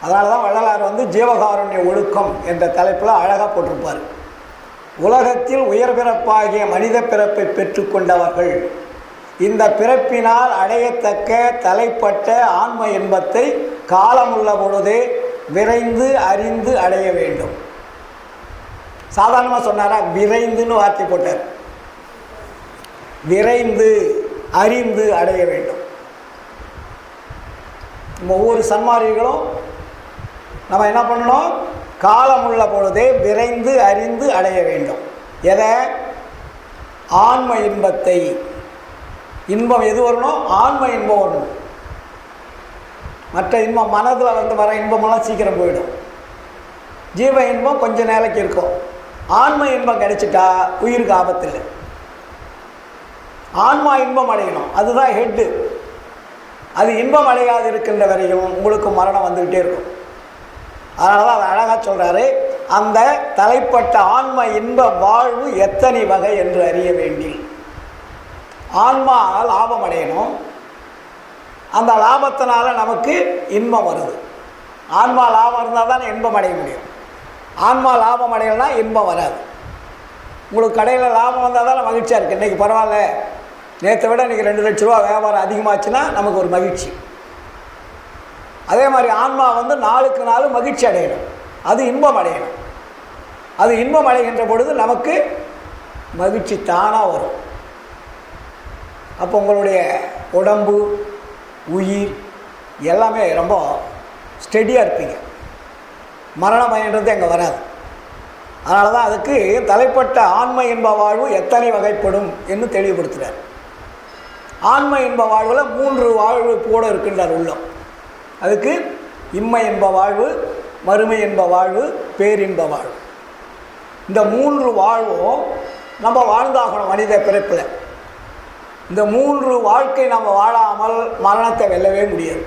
அதனால தான் வள்ளலார் வந்து ஜீவகாருண்ய ஒழுக்கம் என்ற தலைப்பில் அழகாக போட்டிருப்பார். உலகத்தில் உயர் பிறப்பாகிய மனித பிறப்பை பெற்றுக்கொண்டவர்கள் இந்த பிறப்பினால் அடையத்தக்க தலைப்பட்ட ஆன்ம இன்பத்தை காலமுள்ள பொழுதே விரைந்து அறிந்து அடைய வேண்டும். சாதாரணமாக சொன்னாரா? விரைந்துன்னு வார்த்தை போட்டார். விரைந்து அறிந்து அடைய வேண்டும். ஒவ்வொரு சன்மார்க்கிகளும் நம்ம என்ன பண்ணணும்? காலமுள்ள பொழுதே விரைந்து அறிந்து அடைய வேண்டும். எதை? ஆன்ம இன்பத்தை. இன்பம் எது வரணும்? ஆன்ம இன்பம் வரணும். மற்ற இன்பம் மனதில் வர இன்பமெல்லாம் சீக்கிரம் போயிடும். ஜீவ இன்பம் கொஞ்ச நாளைக்கு இருக்கும். ஆன்ம இன்பம் கிடைச்சிட்டா உயிருக்கு ஆபத்தில்லை. ஆன்மா இன்பம் அடையணும், அதுதான் ஹெட்டு. அது இன்பம் அடையாது இருக்கின்ற வரையும் உங்களுக்கு மரணம் வந்துக்கிட்டே இருக்கும். அதனால தான் அதை அழகாக சொல்கிறாரு, அந்த தலைப்பட்ட ஆன்ம இன்ப வாழ்வு எத்தனை வகை என்று அறிய வேண்டி. ஆன்மா லாபம் அடையணும், அந்த லாபத்தினால நமக்கு இன்பம் வருது. ஆன்மா லாபம் இருந்தால் தான் இன்பம் அடைய முடியும். ஆன்மா லாபம் அடையலைன்னா இன்பம் வராது. உங்களுக்கு கடையில் லாபம் வந்தால் தான் மகிழ்ச்சியாக இருக்குது. இன்றைக்கி பரவாயில்ல, நேற்றை விட இன்றைக்கி 2 லட்ச ரூபா வியாபாரம் அதிகமாச்சுன்னா நமக்கு ஒரு மகிழ்ச்சி. அதே மாதிரி ஆன்மா நாளுக்கு நாள் மகிழ்ச்சி அடையணும், அது இன்பம் அடையணும். அது இன்பம் அடைகின்ற பொழுது நமக்கு மகிழ்ச்சி தானாக வரும். அப்போ உங்களுடைய உடம்பு, உயிர் எல்லாமே ரொம்ப ஸ்டெடியாக இருப்பீங்க. மரண பயன்றது அங்கே வராது. அதனால தான் அதுக்கு தலைப்பட்ட ஆன்ம இன்ப வாழ்வு எத்தனை வகைப்படும் என்று தெளிவுபடுத்துகிறார். ஆன்ம இன்ப வாழ்வில் 3 வாழ்வு கூட இருக்கின்றார் உள்ளம். அதுக்கு இம்மை இன்ப வாழ்வு, மறுமை இன்ப வாழ்வு, பேரின்ப வாழ்வு. இந்த 3 வாழ்வும் நம்ம வாழ்ந்தாகணும் மனித பிறப்பில். இந்த 3 வாழ்க்கை நம்ம வாழாமல் மரணத்தை வெல்லவே முடியாது.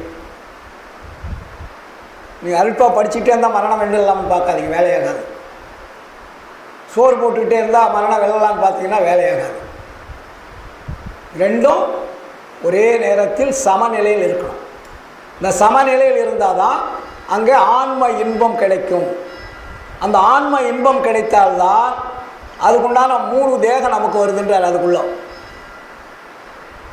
நீங்கள் அல்பா படிச்சுக்கிட்டே இருந்தால் மரணம் வெல்லலாம்னு பார்க்காதீங்க, வேலையாகாது. சோறு போட்டுக்கிட்டே இருந்தால் மரணம் வெல்லலான்னு பார்த்தீங்கன்னா வேலையாகாது. ரெண்டும் ஒரே நேரத்தில் சமநிலையில் இருக்கணும். இந்த சமநிலையில் இருந்தால் தான் அங்கே ஆன்ம இன்பம் கிடைக்கும். அந்த ஆன்ம இன்பம் கிடைத்தால்தான் அதுக்குண்டான 3 தேகம் நமக்கு வருதுன்றார். அதுக்குள்ள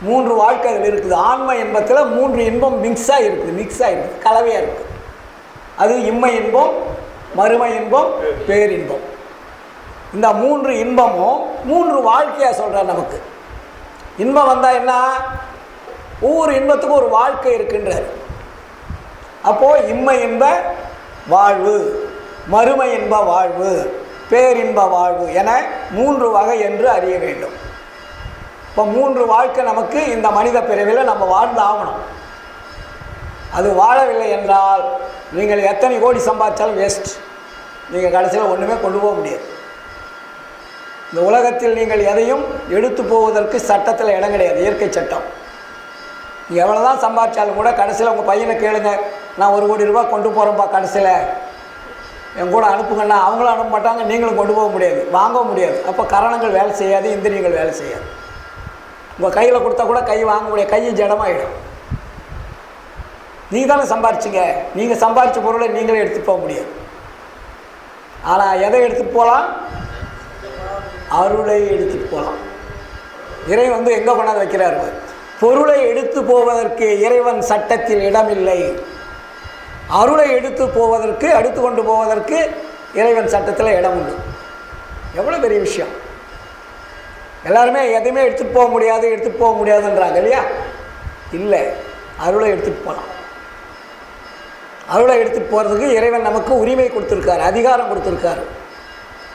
3 வாழ்க்கை அதில் இருக்குது. ஆன்ம இன்பத்தில் 3 இன்பம் மிக்ஸாக இருக்குது, கலவையாக இருக்குது. அது இம்மை இன்பம், மறுமை இன்பம், பேரின்பம். இந்த 3 இன்பமும் 3 வாழ்க்கையாக சொல்கிறார் நமக்கு. இன்பம் வந்தால் என்ன? ஒவ்வொரு இன்பத்துக்கும் ஒரு வாழ்க்கை இருக்கின்றார். அப்போது இம்மை இன்ப வாழ்வு, மறுமை இன்ப வாழ்வு, பேரின்ப வாழ்வு என 3 வகை என்று அறிய வேண்டும். இப்போ 3 வாழ்க்கை நமக்கு இந்த மனித பிறவியில் நம்ம வாழ்ந்து ஆகணும். அது வாழவில்லை என்றால் நீங்கள் எத்தனை கோடி சம்பாதிச்சாலும் வேஸ்ட். நீங்கள் கடைசியில் ஒன்றுமே கொண்டு போக முடியாது. இந்த உலகத்தில் நீங்கள் எதையும் எடுத்து போவதற்கு சட்டத்தில் இடம் கிடையாது, இயற்கை சட்டம். நீங்கள் எவ்வளோ தான் சம்பாதிச்சாலும் கூட கடைசியில் உங்கள் பையனை கேளுங்க, நான் 1 கோடி ரூபா கொண்டு போகிறேன்ப்பா, கடைசியில் என் கூட அனுப்புங்கன்னா அவங்களும் அனுப்ப மாட்டாங்க, நீங்களும் கொண்டு போக முடியாது, வாங்க முடியாது. அப்போ கரணங்கள் வேலை செய்யாது, இந்திரியங்கள் வேலை செய்யாது. உங்கள் கையில் கொடுத்தா கூட கை வாங்க முடியாது, கை ஜடமாகிடும். நீங்கள் தானே சம்பாரிச்சிங்க, நீங்கள் சம்பாரித்த பொருளை நீங்களே எடுத்துகிட்டு போக முடியாது. ஆனால் எதை எடுத்துகிட்டு போகலாம்? அருளை எடுத்துகிட்டு போகலாம். இறை எங்கே கொண்டாந்து வைக்கிறார்? பொருளை எடுத்து போவதற்கு இறைவன் சட்டத்தில் இடமில்லை. அருளை எடுத்து போவதற்கு, அடுத்து கொண்டு போவதற்கு இறைவன் சட்டத்தில் இடம் உண்டு. எவ்வளோ பெரிய விஷயம்! எல்லாருமே எதுவுமே எடுத்துகிட்டு போக முடியாதுன்றாங்க இல்லையா? இல்லை, அருளை எடுத்துகிட்டு போகலாம். அருளை எடுத்துகிட்டு போகிறதுக்கு இறைவன் நமக்கு உரிமை கொடுத்துருக்காரு, அதிகாரம் கொடுத்துருக்காரு.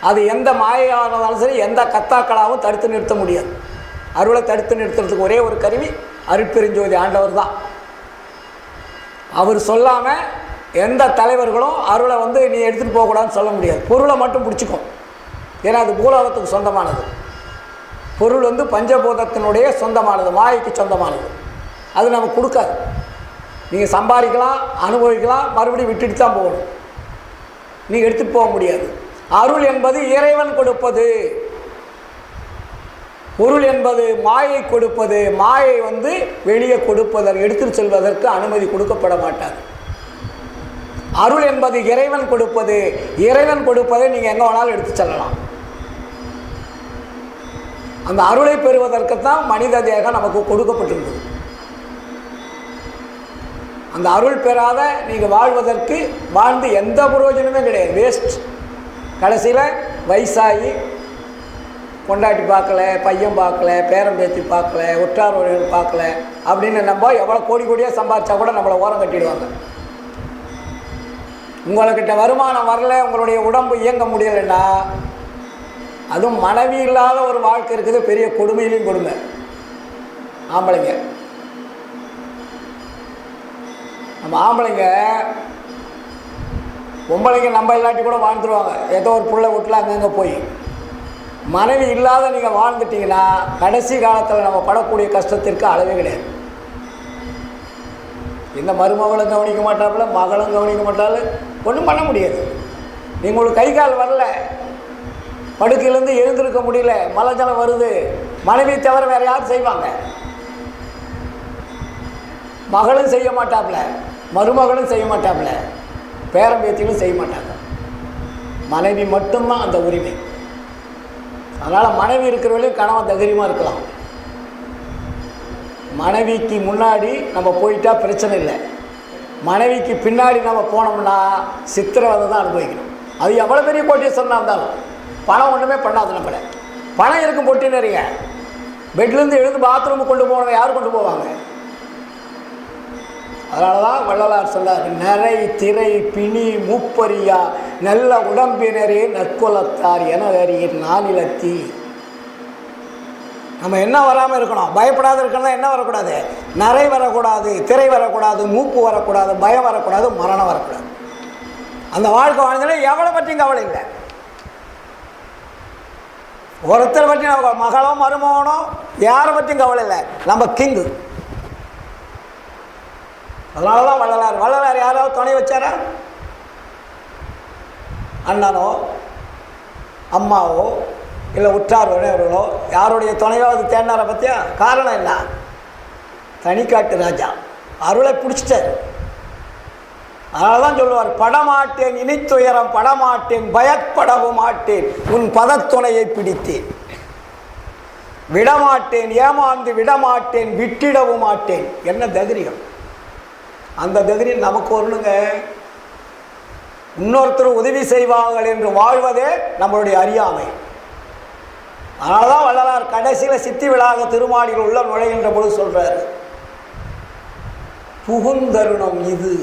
அது எந்த மாயானாலும் சரி, எந்த கத்தாக்களாகவும் தடுத்து நிறுத்த முடியாது. அருளை தடுத்து நிறுத்துறதுக்கு ஒரே ஒரு கருவி அருட்பெருஞ்சோதி ஆண்டவர் தான். அவர் சொல்லாமல் எந்த தலைவர்களும் அருளை நீ எடுத்துகிட்டு போகக்கூடாதுன்னு சொல்ல முடியாது. பொருளை மட்டும் பிடிச்சிக்கும். ஏன்னா அது பூலோகத்துக்கு சொந்தமானது. பொருள் பஞ்சபூதத்தினுடைய சொந்தமானது, மாயைக்கு சொந்தமானது. அது நமக்கு கொடுக்காது. நீங்கள் சம்பாதிக்கலாம், அனுபவிக்கலாம், மறுபடியும் விட்டுட்டு தான் போகணும். நீங்கள் எடுத்துகிட்டு போக முடியாது. அருள் என்பது இறைவன் கொடுப்பது. பொருள் என்பது மாயை கொடுப்பது. மாயை வெளியே கொடுப்பதற்கு, எடுத்துட்டு செல்வதற்கு அனுமதி கொடுக்கப்பட மாட்டாது. அருள் என்பது இறைவன் கொடுப்பது. இறைவன் கொடுப்பதை நீங்கள் எங்கே வேணாலும் எடுத்து செல்லலாம். அந்த அருளை பெறுவதற்குத்தான் மனித தேகம் நமக்கு கொடுக்கப்பட்டிருந்தது. அந்த அருள் பெறாத நீங்கள் வாழ்வதற்கு வாழ்ந்து எந்த பிரயோஜனமே கிடையாது, வேஸ்ட். கடைசியில் வயசாகி பொண்டாட்டி பார்க்கல, பையன் பார்க்கல, பேரன் பேத்தி பார்க்கல, உற்றார் உறவினர் பார்க்கல அப்படின்னு நம்ம எவ்வளோ கோடி கோடியாக சம்பாதிச்சா கூட நம்மளை ஓரம் கட்டிடுவாங்க. உங்கள்கிட்ட வருமானம் வரல, உங்களுடைய உடம்பு இயங்க முடியலைன்னா, அதுவும் மனைவி இல்லாத ஒரு வாழ்க்கை இருக்குது, பெரிய கொடுமையிலையும் கொடுமை. ஆம்பளைங்க, நம்ம ஆம்பளைங்க பொம்பளைங்க நம்ம இல்லாட்டி கூட வாழ்ந்துருவாங்க, ஏதோ ஒரு புள்ள வீட்டில் அங்கங்கே போய். மனைவி இல்லாத நீங்கள் வாழ்ந்துட்டீங்கன்னா கடைசி காலத்தில் நம்ம படக்கூடிய கஷ்டத்திற்கு அளவே கிடையாது. இந்த மருமகளும் கவனிக்க மாட்டாப்புல, மகளும் கவனிக்க மாட்டாலும் ஒன்றும் பண்ண முடியாது. நீங்கள் உங்களுக்கு கை கால் வரல, படுக்கையிலேருந்து எழுந்திருக்க முடியல, மலை ஜலம் வருது, மனைவி தவிர வேறு யார் செய்வாங்க? மகளும் செய்ய மாட்டாப்புல, மருமகளும் செய்ய மாட்டாப்புல, பேரம்பேத்தியும் செய்ய மாட்டாங்க. மனைவி மட்டும்தான் அந்த உரிமை. அதனால் மனைவி இருக்கிறவர்களையும் கணவன் தைரியமாக இருக்கலாம். மனைவிக்கு முன்னாடி நம்ம போயிட்டா பிரச்சனை இல்லை, மனைவிக்கு பின்னாடி நம்ம போனோம்னா சித்திரவதை தான் அனுபவிக்கணும். அது எவ்வளோ பெரிய கோட்டீஸ்வரனாக இருந்தாலும் பணம் ஒன்றுமே பண்ணாது. நம்மளை பணம் இருக்கும் போட்டி நிறைய, பெட்லேருந்து எழுந்து பாத்ரூமுக்கு கொண்டு போனவங்க யார் கொண்டு போவாங்க? அதனால தான் வள்ளலார் சொன்னார், நிறை திரை பிணி மூப்பரியா நல்ல உடம்பினரே நற்குலத்தார் என அறியீர் நானிலத்தி. நம்ம என்ன வராமல் இருக்கணும், பயப்படாத இருக்கணும். என்ன வரக்கூடாது? நிறை வரக்கூடாது, திரை வரக்கூடாது, மூப்பு வரக்கூடாது, பயம் வரக்கூடாது, மரணம் வரக்கூடாது. அந்த வாழ்க்கை வாழ்ந்தோன்னா எவ்வளோ பற்றியும் கவலை இல்லை. ஒருத்தரை பற்றி நம்ம மகளோ மருமகனோ யாரை பற்றியும் கவலை இல்லை, நம்ம கிங்கு. அதனால தான் வள்ளலார் யாராவது துணை வச்சாரா? அண்ணனோ அம்மாவோ இல்லை உற்றார் உறவினர்களோ யாருடைய துணையாவது தேடினாரை பற்றியா? காரணம் என்ன? தனிக்காட்டு ராஜா அருளை பிடிச்சிட்டார். அதனால தான் சொல்லுவார், படமாட்டேன் இனித்துயரம் படமாட்டேன் பயப்படவும் மாட்டேன் உன் பதத்துணையை பிடித்தேன், விடமாட்டேன் ஏமாந்து விடமாட்டேன் விட்டிடவும் மாட்டேன். என்ன தைரியம்! அந்த தைரியம் நமக்கு வரணுங்க. இன்னொருத்தர் உதவி செய்வார்கள் என்று வாழ்வதே நம்மளுடைய அறியாமை. அதனால தான் வள்ளலார் கடைசியில் சித்தி விழாக திருமாடியில் உள்ள நுழைகின்ற பொழுது சொல்றார், புகுந்தருணம் இது.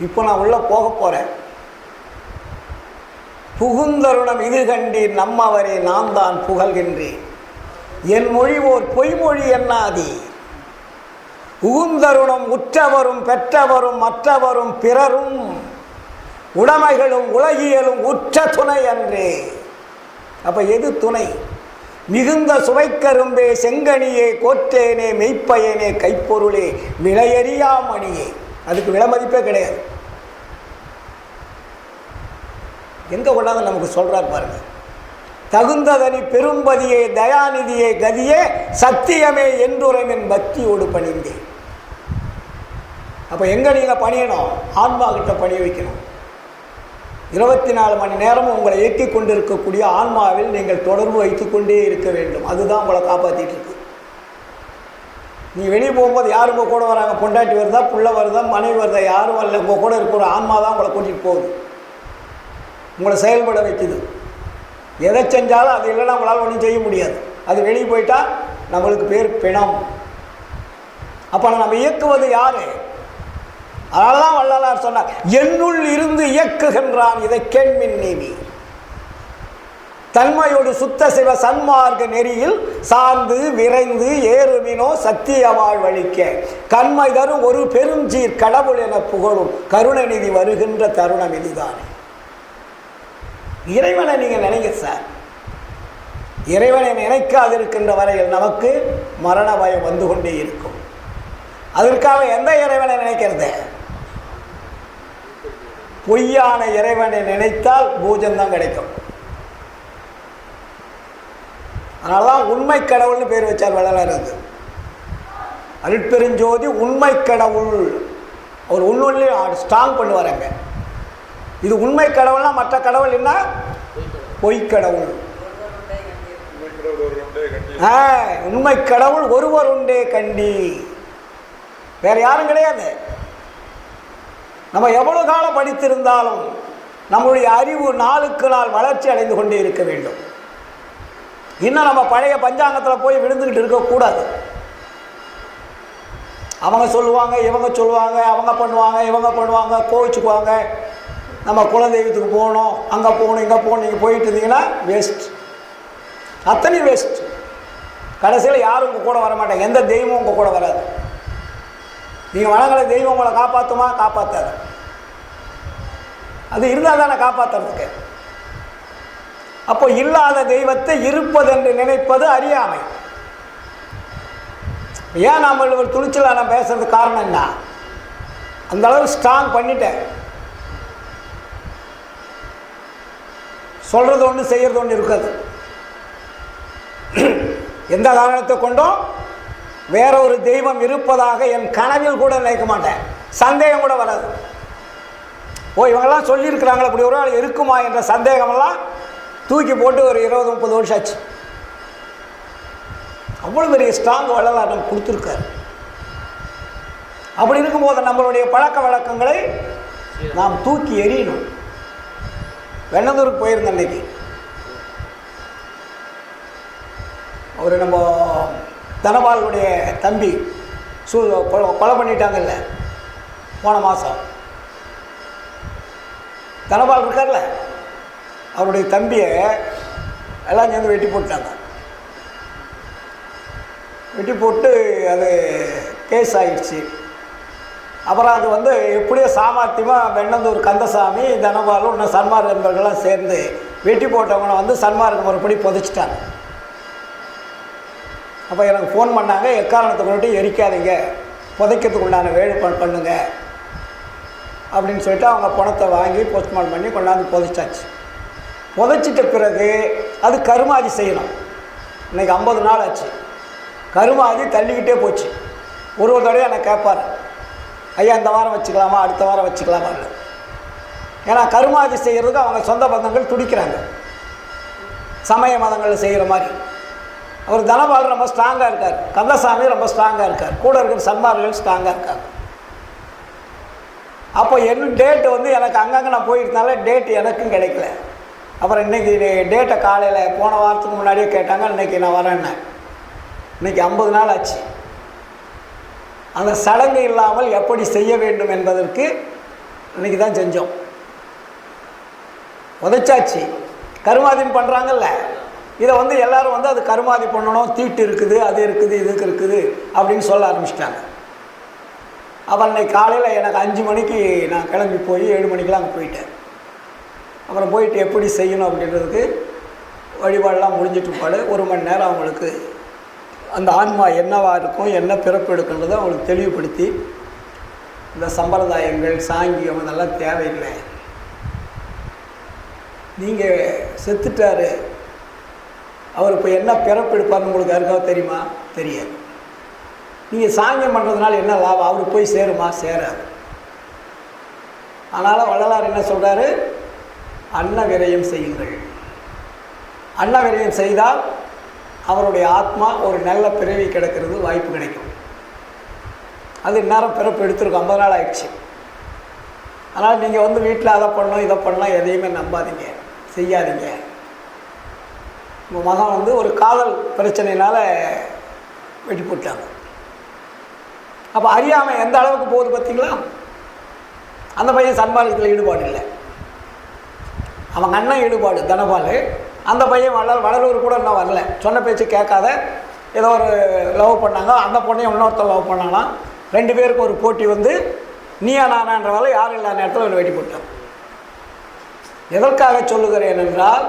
இப்போ நான் உள்ள போக போறேன். புகுந்தருணம் இது கண்டீர் நம்மவரே நான் தான் புகழ்கின்றேன், என் மொழி ஓர் பொய்மொழி என்னாதி. புகுந்தருணம் உற்றவரும் பெற்றவரும் மற்றவரும் பிறரும் உடைமைகளும் உலகியலும் உற்ற துணை அன்றே. அப்போ எது துணை? மிகுந்த சுவைக்கரும்பே செங்கனியே கோற்றேனே மெய்ப்பயனே கைப்பொருளே விலையறியா மணியே. அதுக்கு விலை மதிப்பே கிடையாது. எங்கே கொண்டாந்து நமக்கு சொல்கிறார் பாருங்க, தகுந்ததனி பெரும்பதியே தயாநிதியே கதியே சத்தியமே என்றுரைமின் பக்தியோடு பணிந்தேன். அப்போ எங்கே நீங்கள் பணியணும்? ஆன்மா கிட்ட பணிய வைக்கணும். 24 மணி நேரமும் உங்களை இயக்கி கொண்டிருக்கக்கூடிய ஆன்மாவில் நீங்கள் தொடர்பு வைத்து கொண்டே இருக்க வேண்டும். அதுதான் உங்களை காப்பாற்றிட்டு இருக்கு. நீ வெளியே போகும்போது யார் உங்கள் கூட வராங்க? பொண்டாட்டி வருதா, புள்ள வருதா, மனைவி வருதா? யாரும் வரல. உங்கள் கூட இருக்கிற ஆன்மா தான் உங்களை கூட்டிகிட்டு போகுது, உங்களை செயல்பட வைக்குது. எதை செஞ்சாலும் அது இல்லைன்னா நம்மளால் ஒன்றும் செய்ய முடியாது. அது வெளியே போயிட்டா நம்மளுக்கு பேர் பிணம். அப்போ நம்ம இயக்குவது யாரு? அதனால தான் வள்ளலார் சொன்னார், என்னுள் இருந்து இயக்குகின்றான் இதை கேள்மின் நீவி. தன்மையோடு சுத்த சிவ சன்மார்க்க நெறியில் சார்ந்து விரைந்து ஏறுமினோ சத்திய வாழ்வழிக்க கண்மை தரும் ஒரு பெரும் சீர் கடவுள் என புகழும் கருணநிதி வருகின்ற தருணம் இதுதானே. இறைவனை நீங்கள் நினைங்க சார். இறைவனை நினைக்காதிருக்கின்ற வரையில் நமக்கு மரண பயம் வந்து கொண்டே இருக்கும். அதற்காக எந்த இறைவனை நினைக்கிறது? பொய்யான இறைவனை நினைத்தால் பூஜ்யம் கிடைக்கும். அதனால தான் உண்மை கடவுள்னு பேர் வச்சார் வள்ளலார். அது அருட்பெருஞ்சோதி உண்மை கடவுள். அவர் உண்மையிலே ஸ்ட்ராங் பண்ணுவாருங்க. இது உண்மை கடவுள்னா மற்ற கடவுள் என்ன? பொய்க்கடவுள். உண்மை கடவுள் ஒருவர் உண்டே கண்டி, வேற யாரும் கிடையாது. நம்ம எவ்வளவு காலம் படித்திருந்தாலும் நம்முடைய அறிவு நாளுக்கு நாள் வளர்ச்சி அடைந்து கொண்டே இருக்க வேண்டும். இன்னும் நம்ம பழைய பஞ்சாங்கத்தில் போய் விழுந்துக்கிட்டு இருக்கக்கூடாது. அவங்க சொல்லுவாங்க, இவங்க சொல்லுவாங்க, அவங்க பண்ணுவாங்க, இவங்க பண்ணுவாங்க, கோவிச்சுக்குவாங்க. நம்ம குலதெய்வத்துக்கு போகணும், அங்கே போகணும், இங்கே போகணும், நீங்கள் போயிட்டு இருந்தீங்கன்னா வேஸ்ட், அத்தனை வேஸ்ட். கடைசியில் யாரும் உங்கள் கூட வர மாட்டாங்க, எந்த தெய்வமும் உங்கள் கூட வராது. நீங்கள் வணங்குற தெய்வம் உங்களை காப்பாற்றுமா? காப்பாற்றாது. அது இருந்தால் தானே காப்பாற்றுறதுக்கு. அப்போ இல்லாத தெய்வத்தை இருப்பதென்று நினைப்பது அறியாமை. ஏன் நாம் ஒரு துணிச்சலாக நான் பேசுறதுக்கு காரணம் என்ன? அந்த அளவு ஸ்ட்ராங் பண்ணிட்டேன். சொல்கிறது ஒன்று, செய்கிறது ஒன்று இருக்காது. எந்த காரணத்தை கொண்டும் வேற ஒரு தெய்வம் இருப்பதாக என் கனவில் கூட நினைக்க மாட்டேன். சந்தேகம் கூட வராது. ஓ, இவங்கெல்லாம் சொல்லியிருக்கிறாங்களே, அப்படி ஒரு ஆள் இருக்குமா என்ற சந்தேகமெல்லாம் தூக்கி போட்டு ஒரு 20-30 வருஷம் ஆச்சு. அவ்வளோ பெரிய ஸ்ட்ராங் வள்ளலார் நம்ம கொடுத்துருக்காரு. அப்படி இருக்கும்போது நம்மளுடைய பழக்க வழக்கங்களை நாம் தூக்கி எறியணும். வெண்ணந்தூருக்கு போயிருந்தேன் அன்னைக்கு. அவர் நம்ம தனபாலுடைய தம்பி கொலை பண்ணிட்டாங்கல்ல போன மாதம். தனபால் இருக்கார்ல, அவருடைய தம்பியை எல்லாம் சேர்ந்து வெட்டி போட்டாங்க. வெட்டி போட்டு அது கேஸ் ஆகிடுச்சு. அப்புறம் அது வந்து எப்படியோ சாமர்த்தியமாக வெண்ணந்தூர் கந்தசாமி, தனபாலும் இன்னும் சன்மார்க்க நண்பர்கள்லாம் சேர்ந்து வெட்டி போட்டவங்களை வந்து சன்மார்க்க முறைப்படி புதைச்சிட்டாங்க. அப்போ எனக்கு ஃபோன் பண்ணாங்க, எக்காரணத்தை கொண்டு எரிக்காதீங்க, புதைக்கிறதுக்கு உண்டான வேலை பண்ணுங்க அப்படின்னு சொல்லிட்டு அவங்க பணத்தை வாங்கி போஸ்ட்மார்ட்டம் பண்ணி கொண்டாந்து புதைச்சாச்சு. புதைச்சிட்ட பிறகு அது கருமாதி செய்யணும். இன்றைக்கி 50 நாள் ஆச்சு. கருமாதி தள்ளிக்கிட்டே போச்சு. ஒரு தடவை என்னை கேட்பார், ஐயா இந்த வாரம் வச்சுக்கலாமா, அடுத்த வாரம் வச்சுக்கலாமா இல்லை. ஏன்னா கருமாதி செய்கிறதுக்கு அவங்க சொந்த பந்தங்கள் துடிக்கிறாங்க, சமய மதங்களில் செய்கிற மாதிரி. அவர் தனபால் ரொம்ப ஸ்ட்ராங்காக இருக்கார், கந்தசாமி ரொம்ப ஸ்ட்ராங்காக இருக்கார், கூட இருக்கிற சன்மார்கள் ஸ்ட்ராங்காக இருக்காங்க. அப்போ என்ன டேட்டு வந்து எனக்கு அங்கங்கே நான் போயிருந்தால டேட்டு எனக்கும் கிடைக்கல. அப்புறம் இன்றைக்கி டேட்டை காலையில் போன வாரத்துக்கு முன்னாடியே கேட்டாங்க, இன்றைக்கி நான் வரேன்னே. இன்றைக்கி 50 நாள் ஆச்சு. அந்த சடங்கு இல்லாமல் எப்படி செய்ய வேண்டும் என்பதற்கு இன்றைக்கி தான் செஞ்சோம். உதைச்சாச்சு. கருமாதின்னு பண்ணுறாங்கல்ல, இதை வந்து எல்லோரும் வந்து அது கருமாதி பண்ணணும், தீட்டு இருக்குது, அது இருக்குது, இதுக்கு இருக்குது அப்படின்னு சொல்ல ஆரம்பிச்சிட்டாங்க. அப்புறம் இன்றைக்கி காலையில் எனக்கு 5 மணிக்கு நான் கிளம்பி போய் 7 மணிக்கெலாம் அங்கே போயிட்டேன். அப்புறம் போயிட்டு எப்படி செய்யணும் அப்படின்றதுக்கு வழிபாடெல்லாம் முடிஞ்சிட்டு பாடு 1 மணி நேரம் அவங்களுக்கு அந்த ஆன்மா என்னவாக இருக்கும், என்ன பிறப்பு எடுக்கின்றதை அவங்களுக்கு தெளிவுபடுத்தி, இந்த சம்பிரதாயங்கள் சாங்கியம் இதெல்லாம் தேவையில்லை, நீங்கள் செத்துட்டார், அவர் இப்போ என்ன பிறப்பு எடுப்பார்னு உங்களுக்கு யாருக்காவது தெரியுமா? தெரியாது. நீங்கள் சாங்கியம் பண்ணுறதுனால என்ன லாபம்? அவருக்கு போய் சேருமா? சேராது. அதனால் வள்ளலார் என்ன சொல்கிறாரு? அன்ன விரயம் செய்யுங்கள். அன்ன விரயம் செய்தால் அவருடைய ஆத்மா ஒரு நல்ல பிறவி கிடைக்கிறது வாய்ப்பு கிடைக்கும். அது நேரம் பிறப்பு எடுத்துருக்கும், 50 நாள் ஆயிடுச்சு. அதனால் நீங்கள் வந்து வீட்டில் அதை பண்ணணும் இதை பண்ணலாம் எதையுமே நம்பாதீங்க, செய்யாதீங்க. உங்கள் மகன் வந்து ஒரு காதல் பிரச்சனையினால் வெட்டி போட்டாங்க. அப்போ அறியாமல் எந்த அளவுக்கு போகுது பார்த்தீங்களா? அந்த பையன் சன்மார்க்கத்தில் ஈடுபாடு இல்லை, அவங்க அண்ணன் ஈடுபாடு தனபால். அந்த பையன் வளரூர் கூட இன்னும் வரல, சொன்ன பேச்சு கேட்காத ஏதோ ஒரு லவ் பண்ணாங்க. அந்த பொண்ணையும் இன்னொருத்தர் லவ் பண்ணாங்களாம். 2 பேருக்கு ஒரு போட்டி வந்து நீயா நானான்ற வேலை யாரும் இல்லாத நேரத்தில் வெட்டி போட்டான். எதற்காக சொல்லுகிறேன் என்றால்,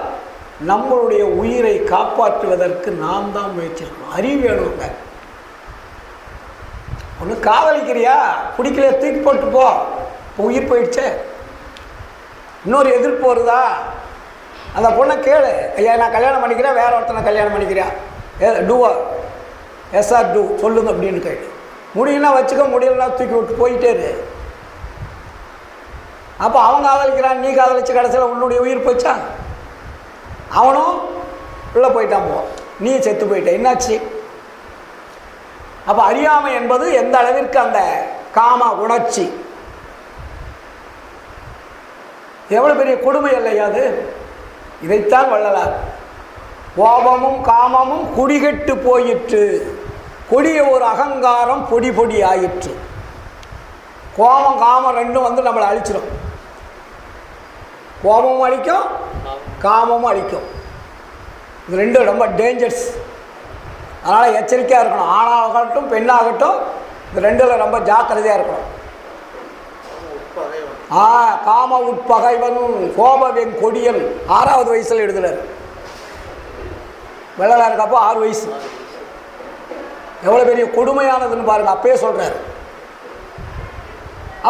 நம்மளுடைய உயிரை காப்பாற்றுவதற்கு நாம் தான் முயற்சி இருக்கணும். அறிவு வேணுங்க. ஒன்று காதலிக்கிறியா, பிடிக்கலையா தூக்கி போட்டு போ, இப்போ உயிர் போயிடுச்சே. இன்னொரு எதிர்ப்பு வருதா, அந்த பொண்ணை கேளு, ஐயா நான் கல்யாணம் பண்ணிக்கிறேன், வேற ஒருத்தனை கல்யாணம் பண்ணிக்கிறேன், டூவா எஸ்ஆர் டூ சொல்லுங்க அப்படின்னு கேட்டு, முடியும்னா வச்சுக்க, முடியலன்னா தூக்கி விட்டு போயிட்டே இரு. அப்போ அவங்க காதலிக்கிறான், நீ காதலிச்சு கடைசியில் உன்னுடைய உயிர் போச்சா? அவனும் உள்ளே போயிட்டான். போ நீ செத்து போயிட்ட, என்னாச்சு? அப்போ அறியாமை என்பது எந்த அளவிற்கு அந்த காம உணர்ச்சி எவ்வளோ பெரிய கொடுமை இல்லையா அது? இதைத்தான் வள்ளலார் கோபமும் காமமும் குடிகெட்டு போயிற்று, கொடிய ஒரு அகங்காரம் பொடி பொடி ஆயிற்று. கோபம் காமம் ரெண்டும் வந்து நம்மளை அழிச்சிடும். கோபமும் அழிக்கும், காமமும் அழிக்கும். இது ரெண்டும் ரொம்ப டேஞ்சர்ஸ். அதனால் எச்சரிக்கையாக இருக்கணும். ஆணாகட்டும் பெண்ணாகட்டும், இது ரெண்டில் ரொம்ப ஜாக்கிரதையாக இருக்கணும். காம உட்பகைவன் கோபவென் கொடியன் 6வது வயசில் எழுதுறாரு வள்ளலாருக்கு. அப்போ 6 வயசு. எவ்வளோ பெரிய கொடுமையானதுன்னு பாருங்கள், அப்பயே சொல்கிறார்.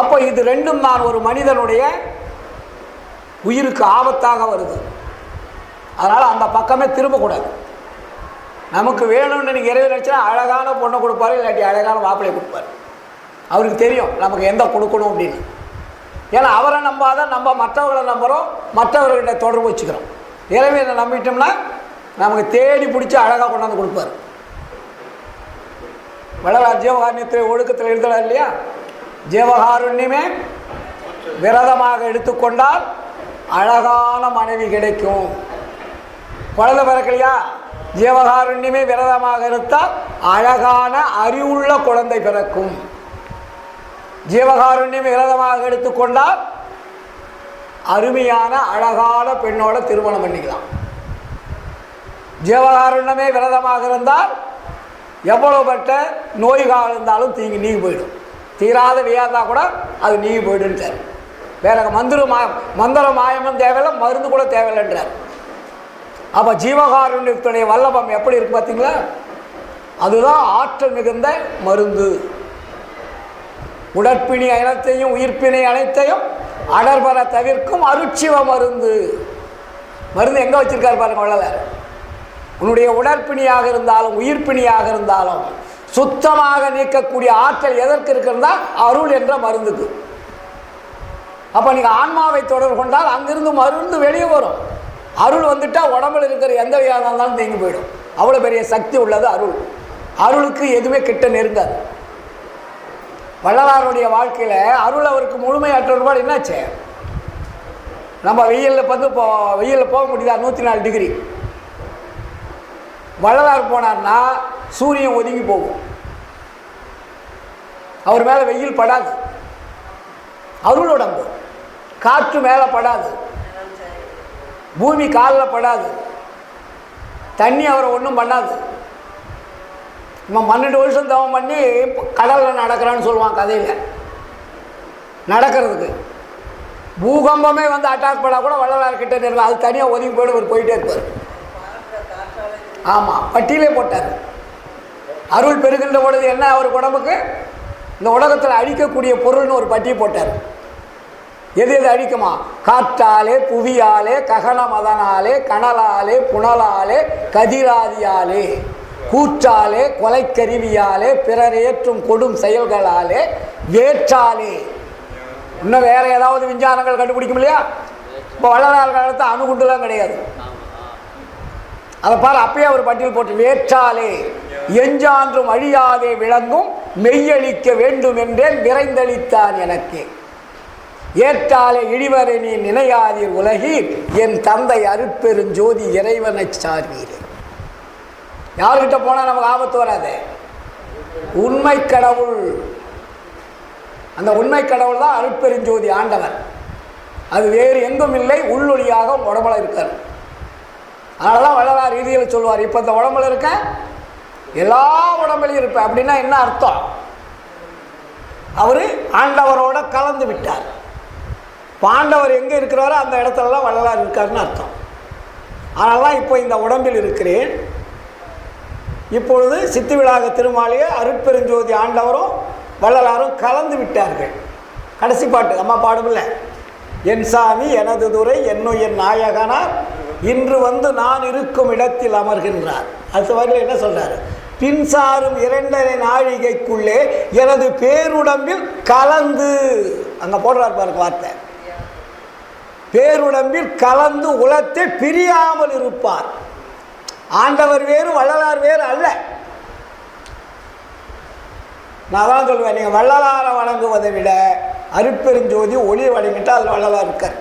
அப்போ இது ரெண்டும் தான் ஒரு மனிதனுடைய உயிருக்கு ஆபத்தாக வருது. அதனால் அந்த பக்கமே திரும்பக்கூடாது. நமக்கு வேணும்னு நீங்கள் இறைவன் நினச்சா அழகான பொண்ணை கொடுப்பாரு, இல்லாட்டி அழகான மாப்பிள்ளையை கொடுப்பார். அவருக்கு தெரியும் நமக்கு எந்த கொடுக்கணும் அப்படின்னு. ஏன்னா அவரை நம்பாதான் நம்ம மற்றவர்களை நம்புகிறோம், மற்றவர்கிட்ட தொடர்பு வச்சுக்கிறோம். இறைவனை நம்பிட்டோம்னா நமக்கு தேடி பிடிச்சி அழகாக கொண்டாந்து கொடுப்பார். வள்ளலார் ஜீவகாருண்யத்தில் ஒழுக்கத்தில் எழுதலாம் இல்லையா? ஜீவகாருண்யமே விரதமாக எடுத்துக்கொண்டால் அழகான மனைவி கிடைக்கும். குழந்தை பிறக்கலையா? ஜீவகாருண்யமே விரதமாக இருந்தால் அழகான அறிவுள்ள குழந்தை பிறக்கும். ஜீவகாருண்யம் விரதமாக எடுத்துக்கொண்டால் அருமையான அழகான பெண்ணோட திருமணம் பண்ணிக்கலாம். ஜீவகாருண்யமே விரதமாக இருந்தால் எவ்வளவு பட்ட நோய்கள் இருந்தாலும் நீங்கி போயிடும். தீராத வியாதா கூட அது நீங்கி போயிடுன்றார். வேற மந்திரம் மாயமும் தேவையில்லை, மருந்து கூட தேவையில்லைன்றார். அப்போ ஜீவகாருண்யத்துடைய வல்லபம் எப்படி இருக்கு பார்த்தீங்களா? அதுதான் ஆற்றல் மிகுந்த மருந்து. உடற்பிணி அனைத்தையும் உயிர்ப்பிணை அனைத்தையும் அடர்பர தவிர்க்கும் அருட்சிவ மருந்து. மருந்து எங்கே வச்சிருக்காரு பாருங்க வள்ளலார். உன்னுடைய உடற்பிணியாக இருந்தாலும் உயிர்ப்பிணியாக இருந்தாலும் சுத்தமாக நீக்கக்கூடிய ஆற்றல் எதற்கு இருக்கிறதா? அருள் என்ற மருந்துக்கு. அப்போ நீங்கள் ஆன்மாவை தொடர்பு கொண்டால் அங்கிருந்து மருந்து வெளியே வரும். அருள் வந்துட்டால் உடம்புல இருக்கிற எந்த வியாதம் இருந்தாலும் நீங்கி போயிடும். அவ்வளோ பெரிய சக்தி உள்ளது அருள். அருளுக்கு எதுவுமே கிட்ட நெருங்காது. வள்ளலாருடைய வாழ்க்கையில் அருள் அவருக்கு முழுமையாற்றொருபாடு என்னாச்சு? நம்ம வெயிலில் வந்து வெயிலில் போக முடியுதா? 104 டிகிரி. வள்ளலார் போனார்னா சூரியன் ஒதுங்கி போகும். அவர் மேலே வெயில் படாது. அருள் உடம்பு. காற்று மேலே படாது, பூமி காலில் படாது, தண்ணி அவரை ஒன்றும் பண்ணாது. நம்ம 12 வருஷம் தவம் பண்ணி கடலில் நடக்கிறான்னு சொல்லுவான் கதையில். நடக்கிறதுக்கு பூகம்பமே வந்து அட்டாக் பண்ணால் கூட வள்ளலார் கிட்டே இருக்கலாம். அது தனியாக ஒதுங்கி போய்ட்டு அவர் போயிட்டே இருப்பார். ஆமாம், பட்டியலே போட்டார். அருள் பெருகின்ற பொழுது என்ன அவர் உடம்புக்கு? இந்த உலகத்தில் அழிக்கக்கூடிய பொருள்னு ஒரு பட்டியை போட்டார். எது எது அழிக்குமா? காற்றாலே, புவியாலே, ககன மதனாலே, கனலாலே, புனலாலே, கதிராதியாலே, கூற்றாலே, கொலைக்கருவியாலே, பிறரேற்றும் கொடும் செயல்களாலே, வேற்றாலே. இன்னும் வேற ஏதாவது விஞ்ஞானங்கள் கண்டுபிடிக்கும் இல்லையா? இப்போ வள்ளலார் காலத்து அணுகுண்டுலாம் கிடையாது. அதை பாரு, அப்பயே அவர் பட்டியல் போட்டு வேற்றாலே எஞ்சான்றும் அழியாதே விளங்கும் மெய்யளிக்க வேண்டும் என்றேன் விரைந்தளித்தான் எனக்கு. ஏற்றாலே இழிவரை நீ நினையாதீர் உலகீர் என் தந்தை அருட்பெருஞ்சோதி இறைவனை சார்வீரே. யார்கிட்ட போனால் நமக்கு ஆபத்து வராது? உண்மை கடவுள். அந்த உண்மை கடவுள் தான் அருட்பெருஞ்சோதி ஆண்டவர். அது வேறு எங்கும் இல்லை, உள்ளொளியாக உடம்புல இருக்கார். அதனால தான் வள்ளலார் ரீதியில் சொல்லுவார், இப்போ இந்த உடம்புல இருக்க எல்லா உடம்புலையும் இருப்பேன். அப்படின்னா என்ன அர்த்தம்? அவர் ஆண்டவரோட கலந்து விட்டார். பாண்டவர் எங்கே இருக்கிறாரோ அந்த இடத்துலலாம் வள்ளலார் இருக்காருன்னு அர்த்தம். அதனால தான் இப்போ இந்த உடம்பில் இருக்கிறேன். இப்பொழுது சித்தி விழாக திருமாலையே அருட்பெருஞ்சோதி ஆண்டவரும் வள்ளலாரும் கலந்து விட்டார்கள். கடைசி பாட்டு அம்மா பாடுமில்ல, என் சாமி எனது துறை என்னுயிர் நாயகனார் இன்று வந்து நான் இருக்கும் இடத்தில் அமர்கின்றார். அடுத்த வரையில் என்ன சொல்றாரு? பின்சாரும் 2.5 நாழிகைக்குள்ளே எனது பேருடம்பில் கலந்து, அங்க போடுறார் பாருங்க வார்த்தை, பேருடம்பில் கலந்து உலத்தை பிரியாமல் இருப்பார். ஆண்டவர் வேறு வள்ளலார் வேறு அல்ல. நான் தான் சொல்லுவேன், நீங்கள் வள்ளலாரை வணங்குவதை விட அருட்பெருஞ்சோதி ஒளி வணங்கிட்டு அதில் வள்ளலார் இருக்கார்.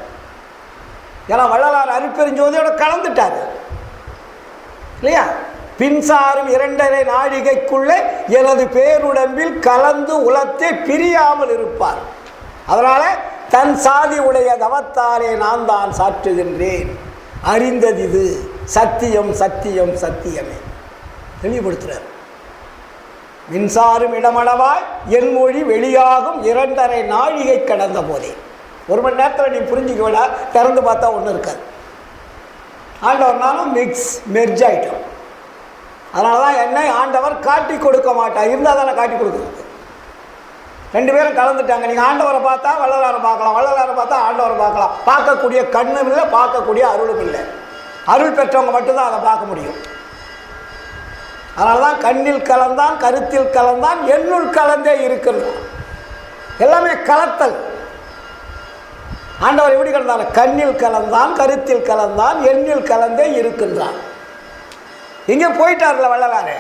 ஏன்னா வள்ளலார் அருட்பெருஞ்சோதியோட கலந்துட்டார் இல்லையா? பின்சாரும் 2.5 நாழிகைக்குள்ளே எனது பேருடம்பில் கலந்து உலத்தை பிரியாமல் இருப்பார். அதனால தன் சாதி உடைய தவத்தாரே நான் தான் சாற்றுகின்றேன், அறிந்தது இது சத்தியம் சத்தியம் சத்தியமே தெளிவுபடுத்துறார். மின்சாரும் இடமளவாய் என் மொழி வெளியாகும் 2.5 நாழிகை கடந்த போதே. 1 மணி நேரத்தில் நீ புரிஞ்சிக்க விட திறந்து பார்த்தா ஒன்றும் இருக்காது. ஆண்டவர்னாலும் மெர்ஜ் ஆகிட்டோம். அதனால தான் என்னை ஆண்டவர் காட்டி கொடுக்க மாட்டார். இருந்தால் தானே காட்டி கொடுக்குறது. 2 பேரும் கலந்துட்டாங்க. நீங்கள் ஆண்டவரை பார்த்தா வள்ளலாரை பார்க்கலாம், வள்ளலாரை பார்த்தா ஆண்டவரை பார்க்கலாம். பார்க்கக்கூடிய கண்ணும் இல்லை, பார்க்கக்கூடிய அருளும் இல்லை. அருள் பெற்றவங்க மட்டும்தான் அதை பார்க்க முடியும். அதனால தான் கண்ணில் கலந்தான், கருத்தில் கலந்தான், எண்ணுள் கலந்தே இருக்கிறது. எல்லாமே கலத்தல். ஆண்டவர் எப்படி கலந்தார்? கண்ணில் கலந்தான், கருத்தில் கலந்தான், எண்ணில் கலந்தே இருக்கின்றான். இங்கே போயிட்டார்ல வள்ளலாரு.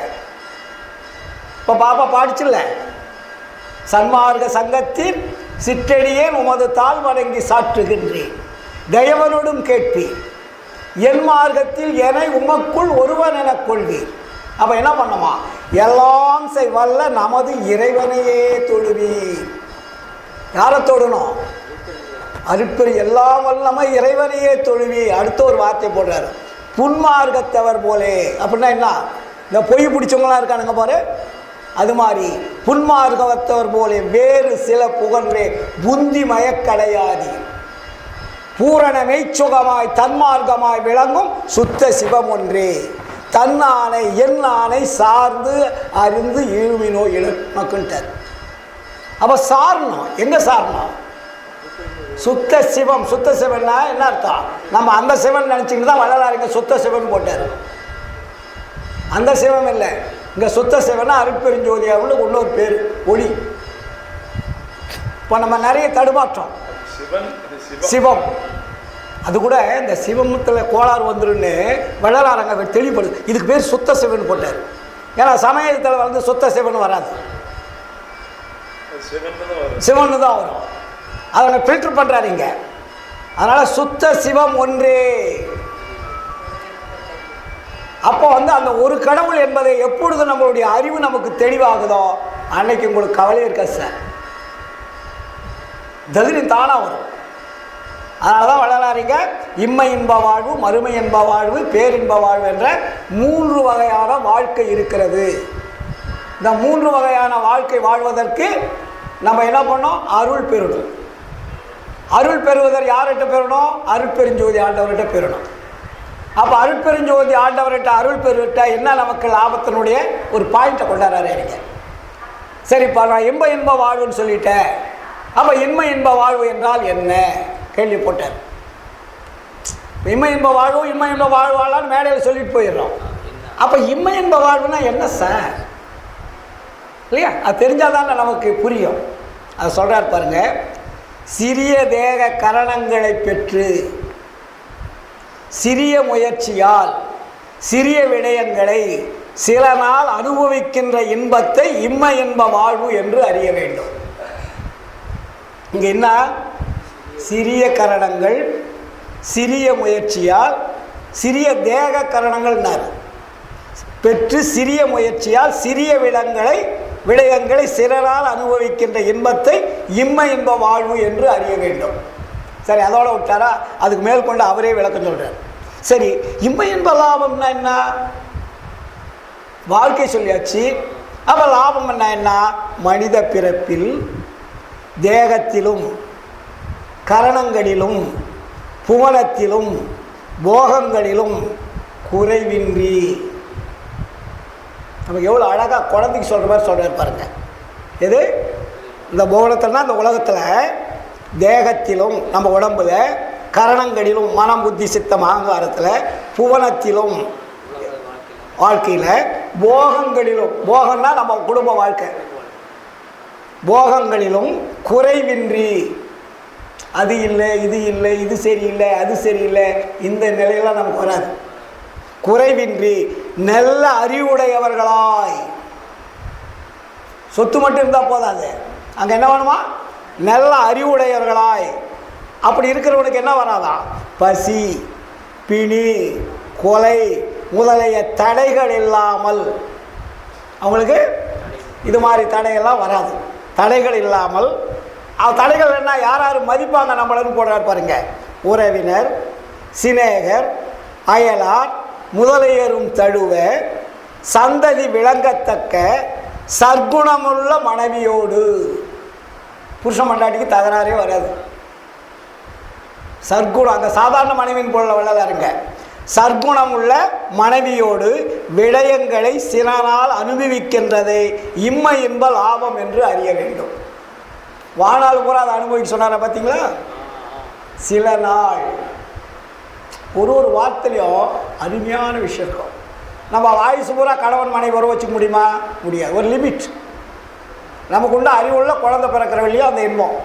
இப்போ பாப்பா பாடிச்சுல்ல, சன்மார்க்க சங்கத்தில் சிற்றடியே உமது தாழ் வணங்கி சாற்றுகின்றேன், தயவனோடும் கேட்பேன், என் மார்க்கத்தில் என உமக்குள் ஒருவன் என கொள்வீர். அப்போ என்ன பண்ணுமா? எல்லாம் செய்வல்ல நமது இறைவனையே தொழுவீர். யாரை தொழணும்? அருட்பெரு எல்லாம் வல்லமை இறைவனையே தொழுவி. அடுத்த ஒரு வார்த்தை போடுறாரு, புன்மார்க்கத்தவர் போலே. அப்படின்னா என்ன? இந்த பொய் பிடிச்சவங்களாம் இருக்கானுங்க பாரு, அது மாதிரி புன்மார்க்கத்தவர் போலே வேறு சில புகன்றே புந்தி மயக்கடையாதி பூரண மெய்ச்சுகமாய் தன்மார்க்கமாய் விளங்கும் சுத்த சிவம் ஒன்றே தன்னானை என் ஆணை சார்ந்து அறிந்து இழுவினோ இழக்குன்ட்டார். அப்போ சாரணும். எங்கே சாரணும்? சுத்த சிவம். சுத்த சிவன்னா என்ன அர்த்தம்? நம்ம அந்த சிவன் நினச்சிக்கிட்டு தான் வள்ளலார் இங்கே சுத்த சிவன் போட்டார். அந்த சிவம் இல்லை, இங்கே சுத்த சிவனா அருட்பெருஞ்சோதியாவுன்னு இன்னொரு பேர், ஒளி. இப்போ நம்ம நிறைய தடுமாற்றம். சிவம் அது கூட இந்த சிவமத்தில் கோளாறு வந்துருன்னு வள்ளலார் அங்கே தெளிவுபடுது. இதுக்கு பேர் சுத்த சிவன் போட்டார். ஏன்னா சமயத்தில் வந்து சுத்த சிவன் வராது, சிவன் தான் வரும். அதை ஃபில்டர் பண்ணுறாருங்க. அதனால் சுத்த சிவம் ஒன்றே. அப்போ வந்து அந்த ஒரு கடவுள் என்பதை எப்பொழுது நம்மளுடைய அறிவு நமக்கு தெளிவாகுதோ அன்னைக்கு உங்களுக்கு கவலை இருக்காது சார். தைரியம் தானாக வரும். அதனால தான் வள்ளலாரிங்க இம்மை இன்ப வாழ்வு, மறுமை இன்ப வாழ்வு, பேரின்ப வாழ்வு என்ற 3 வகையான வாழ்க்கை இருக்கிறது. இந்த 3 வகையான வாழ்க்கை வாழ்வதற்கு நம்ம என்ன பண்ணோம்? அருள் பெறணும். அருள் பெறுவதற்கு யார்கிட்ட பெறணும்? அருட்பெருஞ்சோதி ஆண்டவர்கிட்ட பெறணும். அப்போ அருட்பெருஞ்சோதி ஆண்டவர்கிட்ட அருள் பெருவிட்ட என்ன நமக்கு லாபத்தினுடைய ஒரு பாயிண்ட்டை கொண்டாடுறாரு எனக்கு. சரிப்பா, நான் இன்ப வாழ்வுன்னு சொல்லிட்டேன். அப்போ இன்ப வாழ்வு என்றால் என்ன கேள்வி போட்டார். இன்ப வாழ்வாளான்னு மேடையில் சொல்லிட்டு போயிடுறோம். அப்போ இன்ப வாழ்வுனா என்ன சார் இல்லையா? அது தெரிஞ்சாதான் நமக்கு புரியும். அதை சொல்கிறார் பாருங்க. சிறிய தேக கரணங்களை பெற்று சிறிய முயற்சியால் சிறிய விடயங்களை சில நாள் அனுபவிக்கின்ற இன்பத்தை இன்ப வாழ்வு என்று அறிய வேண்டும். இங்கே என்ன? சிறிய கரணங்கள், சிறிய முயற்சியால், சிறிய தேக கரணங்கள் பெற்று சிறிய முயற்சியால் சிறிய விடயங்களை சிலரால் அனுபவிக்கின்ற இன்பத்தை இன்ப வாழ்வு என்று அறிய வேண்டும். சரி, அதோட விட்டாரா? அதுக்கு மேல் கொண்டு அவரே விளக்கம் சொல்றார். சரி, இன்ப லாபம்னா என்ன? வாழ்க்கை சொல்லியாச்சு. அப்போ லாபம் என்ன? மனித பிறப்பில் தேகத்திலும் கரணங்களிலும் புவனத்திலும் போகங்களிலும் குறைவின்றி. நமக்கு எவ்வளோ அழகாக குழந்தைக்கு சொல்கிற மாதிரி சொல்கிறார் பாருங்க. எது? இந்த புவனத்தில்னா இந்த உலகத்தில் தேகத்திலும் நம்ம உடம்புல, கரணங்களிலும் மனம் புத்தி சித்தம் அகங்காரத்தில், புவனத்திலும் வாழ்க்கையில், போகங்களிலும், போகம்னா நம்ம குடும்ப வாழ்க்கை, போகங்களிலும் குறைவின்றி. அது இல்லை, இது இல்லை, இது சரியில்லை, அது சரியில்லை, இந்த நிலையெல்லாம் நமக்கு வராது. குறைவின்றி நல்ல அறிவுடையவர்களாய். சொத்து மட்டும் இருந்தால் போதாது, அங்கே என்ன வேணுமா? நல்ல அறிவுடையவர்களாய். அப்படி இருக்கிறவனுக்கு என்ன வராதா? பசி, பிணி, கொலை முதலிய தடைகள் இல்லாமல். அவங்களுக்கு இது மாதிரி தடைகள்லாம் வராது. தடைகள் இல்லாமல். தடைகள் என்ன? யார் யார் மதிப்பாங்க நம்மளன்னு போடுறாரு பாருங்க. உறவினர், சிநேகர், அயலார் முதலியரும் தழுவ சந்ததி விளங்கத்தக்க சற்குணமுள்ள மனைவியோடு. புருஷன் மண்டாட்டிக்கு தகராறே வராது. சற்குணம், அந்த சாதாரண மனைவியின் போல வள்ளலாருங்க. சற்குணம் உள்ள மனைவியோடு விடயங்களை சில நாள் அனுபவிக்கின்றதை இம்மை இன்ப லாபம் என்று அறிய வேண்டும். வாழ்நாள் பூரா அதை அனுபவிக்க சொன்னார பார்த்தீங்களா? சில நாள். ஒரு வார்த்தையிலையும் அருமையான விஷயம் இருக்கும். நம்ம ஆயுசு பூரா கணவன் மனைவி உறவு வச்சுக்க முடியுமா? முடியாது. ஒரு லிமிட். நமக்கு உள்ள அறிவுள்ள குழந்தை பிறக்கிற வழியோ அந்த இன்பம்.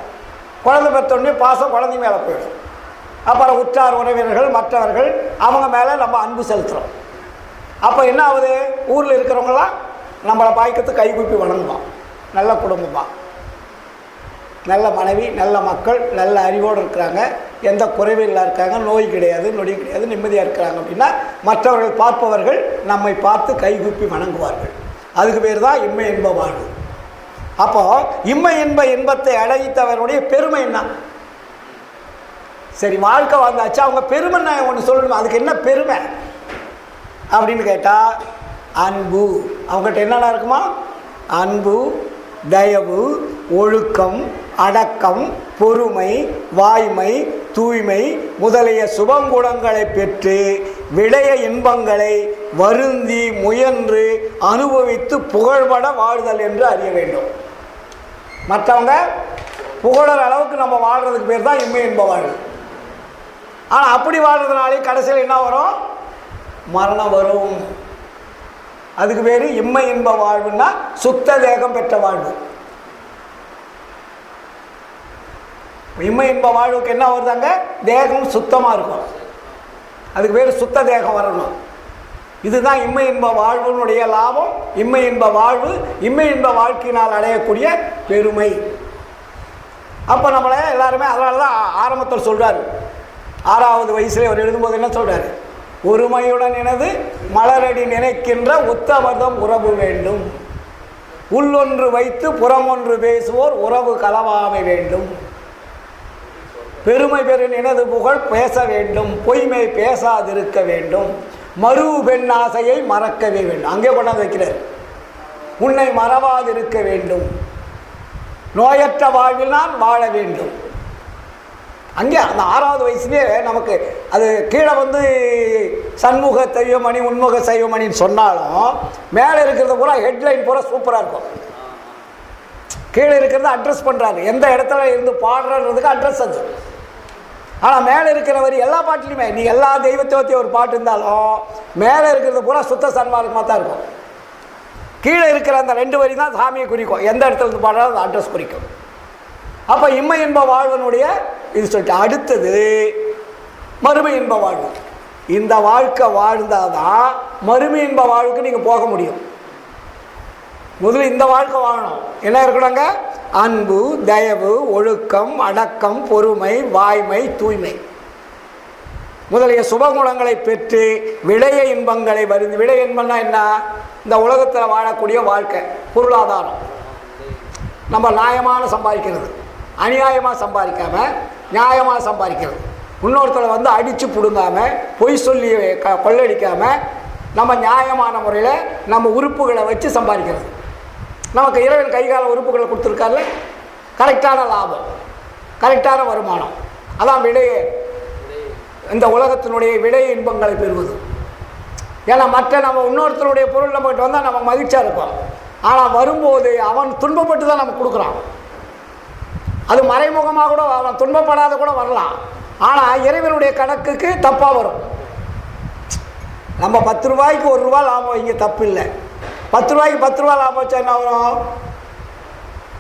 குழந்தை பெற்றோடனே பாசம் குழந்தை மேலே போயிடும். அப்புறம் உற்றார் உறவினர்கள் மற்றவர்கள் அவங்க மேலே நம்ம அன்பு செலுத்துகிறோம். அப்போ என்ன ஆகுது? ஊரில் இருக்கிறவங்களாம் நம்மளை பாய்க்கத்து கை கூப்பி வணங்குவான். நல்ல குடும்பமாக, நல்ல மனைவி, நல்ல மக்கள், நல்ல அறிவோடு இருக்கிறாங்க, எந்த குறைவும் இல்லை இருக்காங்க, நோய் கிடையாது, நொடி கிடையாது, நிம்மதியாக இருக்கிறாங்க அப்படின்னா மற்றவர்கள் பார்ப்பவர்கள் நம்மை பார்த்து கைகூப்பி வணங்குவார்கள். அதுக்கு பேர் தான் இம்மை இன்ப வாழ்வு. அப்போ இம்மை இன்பத்தை அடைத்தவருடைய பெருமை என்ன? சரி, வாழ்க்கை வாழ்ந்தாச்சு, அவங்க பெருமை நான் ஒன்று சொல்லணுமா? அதுக்கு என்ன பெருமை அப்படின்னு கேட்டால் அன்பு. அவங்ககிட்ட என்னென்ன இருக்குமா? அன்பு, தயவு, ஒழுக்கம், அடக்கம், பொறுமை, வாய்மை, தூய்மை முதலிய சுபங்குணங்களை பெற்று விடய இன்பங்களை வருந்தி முயன்று அனுபவித்து புகழ்பட வாழ்தல் என்று அறிய வேண்டும். மற்றவங்க புகழற அளவுக்கு நம்ம வாழ்கிறதுக்கு பேர் தான் இம்மை இன்ப வாழ்வு. ஆனால் அப்படி வாழ்றதுனாலே கடைசியில் என்ன வரும்? மரணம் வரும். அதுக்கு பேர் இம்மை இன்ப வாழ்வுன்னா சுத்த தேகம் பெற்ற வாழ்வு. இம்மை இன்ப வாழ்வுக்கு என்ன வருதாங்க? தேகம் சுத்தமாக இருக்கும். அதுக்கு பேர் சுத்த தேகம் வரணும். இதுதான் இம்மை இன்ப வாழ்வுனுடைய லாபம். இம்மை இன்ப வாழ்வு, இம்மை இன்ப வாழ்க்கையினால் அடையக்கூடிய பெருமை. அப்போ நம்மளை எல்லாருமே அதனால தான் ஆரம்பத்தில் சொல்கிறார். 6வது வயசுல அவர் எழுதும்போது என்ன சொல்கிறார்? ஒருமையுடன் எனது மலரடி நினைக்கின்ற உத்தமர்தம் உறவு வேண்டும். உள்ளொன்று வைத்து புறமொன்று பேசுவோர் உறவு கலவாமை வேண்டும். பெருமை பெறின் எனது புகழ் பேச வேண்டும், பொய்மை பேசாதிருக்க வேண்டும், மறு பெண் ஆசையை மறக்கவே வேண்டும். அங்கே கொண்டாந்து வைக்கிறார். உன்னை மறவாதிருக்க வேண்டும், நோயற்ற வாழ்வில் நான் வாழ வேண்டும். அங்கே அந்த 6வது வயசுலேயே நமக்கு அது கீழே வந்து சண்முக தெய்வமணி உன்முக சைவமணின்னு சொன்னாலும் மேலே இருக்கிறத பூரா ஹெட்லைன் பூரா சூப்பராக இருக்கும். கீழே இருக்கிறத அட்ரஸ் பண்ணுறாரு, எந்த இடத்துல இருந்து பாடுறதுக்கு அட்ரஸ் அது. ஆனால் மேலே இருக்கிற வரி எல்லா பாட்டிலையுமே நீ எல்லா தெய்வத்தை பற்றி ஒரு பாட்டு இருந்தாலும் மேலே இருக்கிறது பூரா சுத்த சன்மார்க்கமாக தான் இருக்கும். கீழே இருக்கிற அந்த 2 வரி தான் சாமியை குறிக்கும். எந்த இடத்துல இருந்து பாடுறாலும் அந்த அட்ரஸ் குறிக்கும். அப்போ இம்மை இன்ப வாழ்வனுடைய இது சொல்லிட்டு அடுத்தது மறுமை இன்ப வாழ்வு. இந்த வாழ்க்கை வாழ்ந்தாதான் மறுமை இன்ப வாழ்வுக்கு நீங்கள் போக முடியும். முதல்ல இந்த வாழ்க்கை வாழணும். என்ன இருக்கணுங்க? அன்பு, தயவு, ஒழுக்கம், அடக்கம், பொறுமை, வாய்மை, தூய்மை முதலிய சுபகுணங்களை பெற்று விடய இன்பங்களை வருது. விடய இன்பம்னா என்ன? இந்த உலகத்தில் வாழக்கூடிய வாழ்க்கை, பொருளாதாரம். நம்ம நியாயமான சம்பாதிக்கிறது, அநியாயமாக சம்பாதிக்காமல் நியாயமாக சம்பாதிக்கிறது. இன்னொருத்தரை வந்து அடித்து பிடுங்காமல் பொய் சொல்லி கொள்ளடிக்காமல் நம்ம நியாயமான முறையில் நம்ம உறுப்புகளை வச்சு சம்பாதிக்கிறது. நமக்கு இறைவன் கைகால உறுப்புகளை கொடுத்துருக்காருல, கரெக்டான லாபம், கரெக்டான வருமானம். அதான் விடைய, இந்த உலகத்தினுடைய விடைய இன்பங்களை பெறுவது. ஏன்னா மற்ற நம்ம இன்னொருத்தருடைய பொருள் நம்மகிட்ட வந்தால் நம்ம மகிழ்ச்சியாக இருப்போம். ஆனால் வரும்போது அவன் துன்பப்பட்டு தான் நம்ம கொடுக்குறான். அது மறைமுகமாக கூட அவன் துன்பப்படாத கூட வரலாம். ஆனால் இறைவனுடைய கணக்குக்கு தப்பாக வரும். நம்ம 10 ரூபாய்க்கு 1 ரூபா லாபம் இங்கே தப்பு இல்லை. 10 ரூபாய்க்கு 10 ரூபா லாபம் வச்சா என்ன வரும்?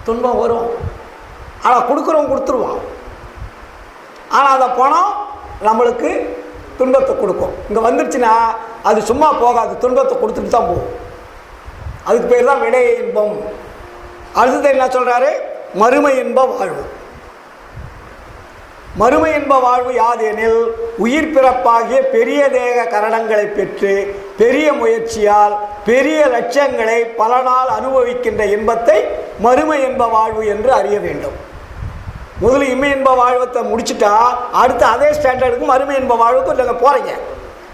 துன்பம் வரும். ஆனால் கொடுக்குறவன் கொடுத்துருவான். ஆனால் அந்த பணம் நம்மளுக்கு துன்பத்தை கொடுக்கும். இங்கே வந்துடுச்சுன்னா அது சும்மா போகாது, துன்பத்தை கொடுத்துட்டு தான் போகும். அதுக்கு பேர் தான் விடை இன்பம். அடுத்தது என்ன சொல்கிறாரு? மறுமை இன்ப வாழ்வு. மறுமை இன்ப வாழ்வு யாதெனில் உயிர் பிறப்பாகிய பெரிய தேக கரணங்களை பெற்று பெரிய முயற்சியால் பெரிய லட்சியங்களை பல நாள் அனுபவிக்கின்ற இன்பத்தை மறுமை இன்ப வாழ்வு என்று அறிய வேண்டும். முதல்ல இம்மை இன்ப வாழ்வத்தை முடிச்சுட்டா அடுத்து அதே ஸ்டாண்டர்டுக்கு மறுமை இன்ப வாழ்வுக்கு நீங்கள் போகிறீங்க.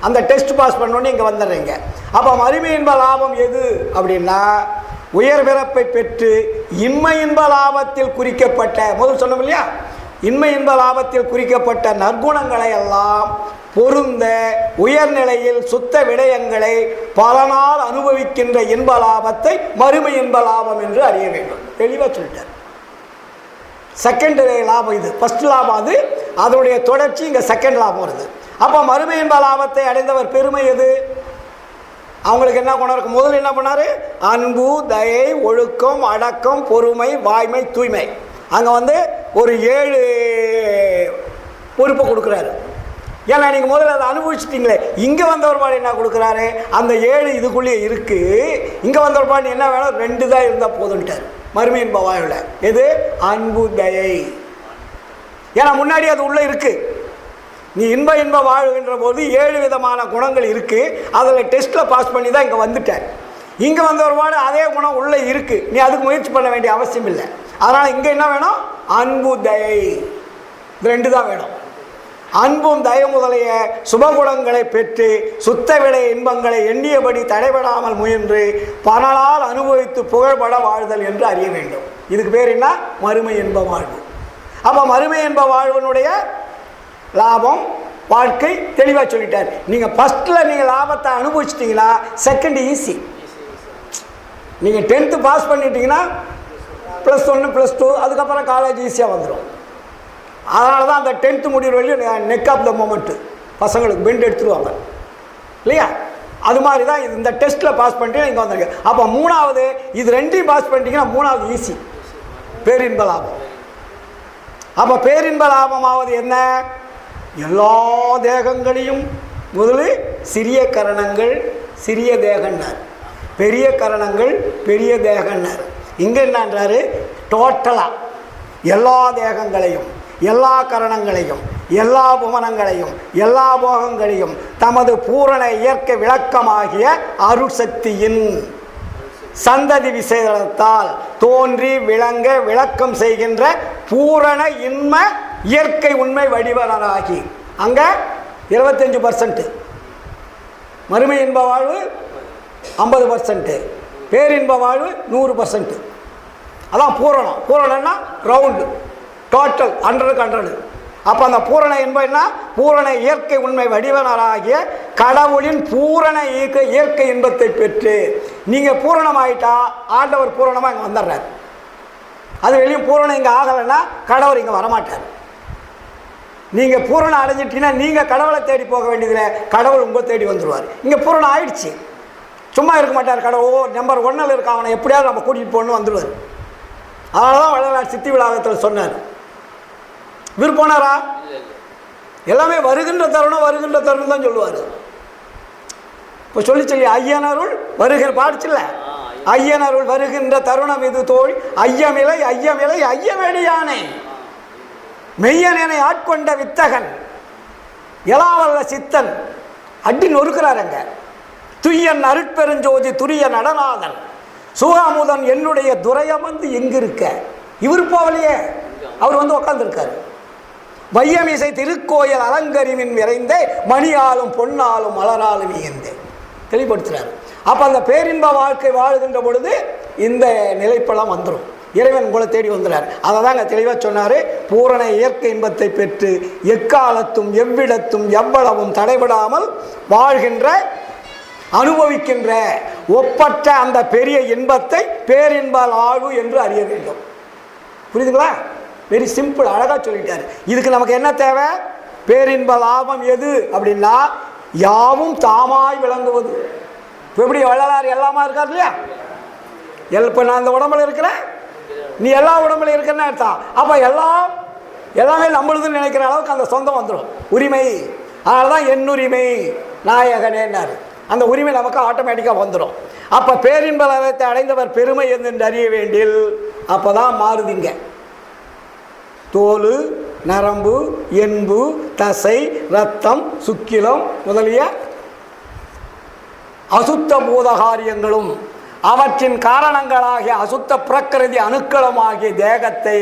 அந்த டெஸ்ட் பாஸ் பண்ணோன்னு இங்கே வந்துடுறீங்க. அப்போ மறுமை இன்ப லாபம் எது அப்படின்னா, உயர் பிறப்பை பெற்று இன்மை இன்ப லாபத்தில் குறிக்கப்பட்ட, முதல் சொன்னோம் இல்லையா, இன்மை இன்ப லாபத்தில் குறிக்கப்பட்ட நற்குணங்களை எல்லாம் பொருந்த உயர்நிலையில் சுத்த விடயங்களை பல நாள் அனுபவிக்கின்ற இன்ப லாபத்தை மறுமை இன்ப லாபம் என்று அறிய வேண்டும். தெளிவாக சொல்லிட்டார். செகண்டரி லாபம் இது, ஃபர்ஸ்ட் லாபம் அது, அதனுடைய தொடர்ச்சி இங்கே செகண்ட் லாபம் வருது. அப்போ மறுமை இன்ப லாபத்தை அடைந்தவர் பெருமை எது? அவங்களுக்கு என்ன குணம் இருக்கும்? முதல்ல என்ன பண்ணார்? அன்பு, தயை, ஒழுக்கம், அடக்கம், பொறுமை, வாய்மை, தூய்மை. அங்கே ஒரு 7 பொறுப்பை கொடுக்குறாரு. ஏன்னா நீங்கள் முதல்ல அதை அனுபவிச்சிட்டிங்களே. இங்கே வந்தவர் பாடு என்ன கொடுக்குறாரு? அந்த 7 இதுக்குள்ளேயே இருக்குது. இங்கே வந்தவர் பாடு என்ன வேணும்? 2 தான் இருந்தால் போதுன்ட்டார் மறுமை இன்ப வாழ்வில். எது? அன்பு, தயை. ஏன்னா முன்னாடி அது உள்ளே இருக்குது. நீ இன்ப வாழ்கின்ற போது 7 விதமான குணங்கள் இருக்குது. அதில் டெஸ்ட்டில் பாஸ் பண்ணி தான் இங்கே வந்துட்டேன். இங்கே வந்தவர் பாடு அதே குணம் உள்ளே இருக்குது. நீ அதுக்கு முயற்சி பண்ண வேண்டிய அவசியம் இல்லை. அதனால் இங்கே என்ன வேணும்? அன்பு, தயை. 2 தான் வேணும். அன்பும் தய முதலிய சுபகுணங்களை பெற்று சுத்த விடை இன்பங்களை எண்ணியபடி தடைபடாமல் முயன்று பலனால் அனுபவித்து புகழ்பட வாழ்தல் என்று அறிய வேண்டும். இதுக்கு பேர் என்ன? மறுமை இன்ப வாழ்வு. அப்போ மறுமை இன்ப வாழ்வினுடைய லாபம் வாழ்க்கை தெளிவாக சொல்லிட்டார். நீங்கள் ஃபஸ்ட்டில் நீங்கள் லாபத்தை அனுபவிச்சிட்டிங்கன்னா செகண்ட் ஈஸி. நீங்கள் 10th பாஸ் பண்ணிட்டீங்கன்னா +1 +2 அதுக்கப்புறம் காலேஜ் ஈஸியாக வந்துடும். அதனால தான் அந்த 10th முடிகிற வரையும் நெக் ஆஃப் த மொமெண்ட்டு பசங்களுக்கு பெண்ட் எடுத்துருவாங்க இல்லையா? அது மாதிரி தான் இந்த டெஸ்ட்டில் பாஸ் பண்ணிட்டு இங்கே வந்துருங்க. அப்போ 3வது இது 2ஐயும் பாஸ் பண்ணிட்டீங்கன்னா 3வது ஈஸி, பேரின்ப லாபம். அப்போ பேரின்ப லாபமாவது என்ன? எல்லா தேகங்களையும் முதலில் சிறிய கரணங்கள் சிறிய தேகன்னார், பெரிய கரணங்கள் பெரிய தேகன்னார். இங்கே என்னன்றாரு? டோட்டலாக எல்லா தேகங்களையும் எல்லா கரணங்களையும் எல்லா புவனங்களையும் எல்லா போகங்களையும் தமது பூரண இயற்கை விளக்கமாகிய அருட்சக்தியின் சந்ததி விசேஷத்தால் தோன்றி விளங்க விளக்கம் செய்கின்ற பூரண இன்ம இயற்கை உண்மை வடிவனாகி. அங்கே 25%, மறுமை இன்ப வாழ்வு 50%, பேரின்ப வாழ்வு 100%. அதான் பூரணம். பூரணம்னா ரவுண்டு, டோட்டல் 100க்கு 100. அப்போ அந்த பூரண இன்பம் என்ன? பூரண இயற்கை உண்மை வடிவனராகிய கடவுளின் பூரண இயற்கை இன்பத்தை பெற்று நீங்கள் பூரணமாயிட்டா ஆண்டவர் பூரணமாக இங்கே வந்துடுறார். அது வெளியும் பூரணம் இங்கே ஆகலைன்னா கடவுள் இங்கே வரமாட்டார். நீங்கள் பூரணம் அடைஞ்சிட்டீங்கன்னா நீங்கள் கடவுளை தேடி போக வேண்டியதில்லை, கடவுள் உங்களை தேடி வந்துடுவார். இங்கே பூரணம் ஆயிடுச்சு, சும்மா இருக்க மாட்டார். கடவுள் நம்பர் 1ல் இருக்க, அவனை எப்படியாவது நம்ம கூட்டிகிட்டு போகணுன்னு வந்துடுவார். அதனால தான் வள்ளலார் சித்தி விழாவத்தில் சொன்னார். விருப்பனாரா? எல்லாமே வருகின்ற தருணம் தான் சொல்லுவார். இப்போ சொல்லி ஐயனருள் வருகிற பாடிச்சில்ல, ஐயனருள் வருகின்ற தருணம் இது தோல் ஐயமில்லை ஐயமேடியானே மெய்யனேனை ஆட்கொண்ட வித்தகன் எலாவல்ல சித்தன் அடி நொறுக்கிறாருங்க. துய்யன் அருட்பெருஞ்சோதி துரிய நடநாதன் சுகாமுதன் என்னுடைய துரையமந்து எங்க இருக்க? இவர் போகலையே, அவர் உட்காந்துருக்காரு. வையமிசை திருக்கோயில் அலங்கரிவின் விரைந்தே மணியாலும் பொன்னாலும் மலராலும் இயந்தே தெளிவுபடுத்துகிறார். அப்போ அந்த பேரின்ப வாழ்க்கை வாழுகின்ற பொழுது இந்த நிலைப்பெல்லாம் வந்துடும். இறைவன் உங்களை தேடி வந்துடுறார். அதை தாங்க தெளிவாக சொன்னார். பூரண இயற்கை இன்பத்தை பெற்று எக்காலத்தும் எவ்விடத்தும் எவ்வளவும் தடைபடாமல் வாழ்கின்ற அனுபவிக்கின்ற ஒப்பற்ற அந்த பெரிய இன்பத்தை பேரின்ப வாழ்வு என்று அறிய வேண்டும். புரியுதுங்களா? வெரி சிம்பிள், அழகாக சொல்லிட்டார். இதுக்கு நமக்கு என்ன தேவை? பேரின்ப லாபம் எது அப்படின்னா யாவும் தாமாய் விளங்குவது. இப்போ எப்படி வள்ளலார் எல்லாமா இருக்கார் இல்லையா? இப்போ நான் அந்த உடம்புல இருக்கிறேன், நீ எல்லா உடம்புல இருக்கிறன்னு அர்த்தம். அப்போ எல்லாமே நம்மளுதுன்னு நினைக்கிற அளவுக்கு அந்த சொந்தம் வந்துடும், உரிமை. அதனால தான் என்னுரிமை நாயகனேன்னாரு. அந்த உரிமை நமக்கு ஆட்டோமேட்டிக்காக வந்துடும். அப்போ பேரின்ப லயத்தை அடைந்தவர் பெருமை என்று அறிய வேண்டில் அப்போ தான் மாறுதிங்க. தோல், நரம்பு, எண்பு, தசை, இரத்தம், சுக்கிலம் முதலிய அசுத்த பூதகாரியங்களும் அவற்றின் காரணங்களாகிய அசுத்த பிரகிருதி அணுக்களுமாகிய தேகத்தை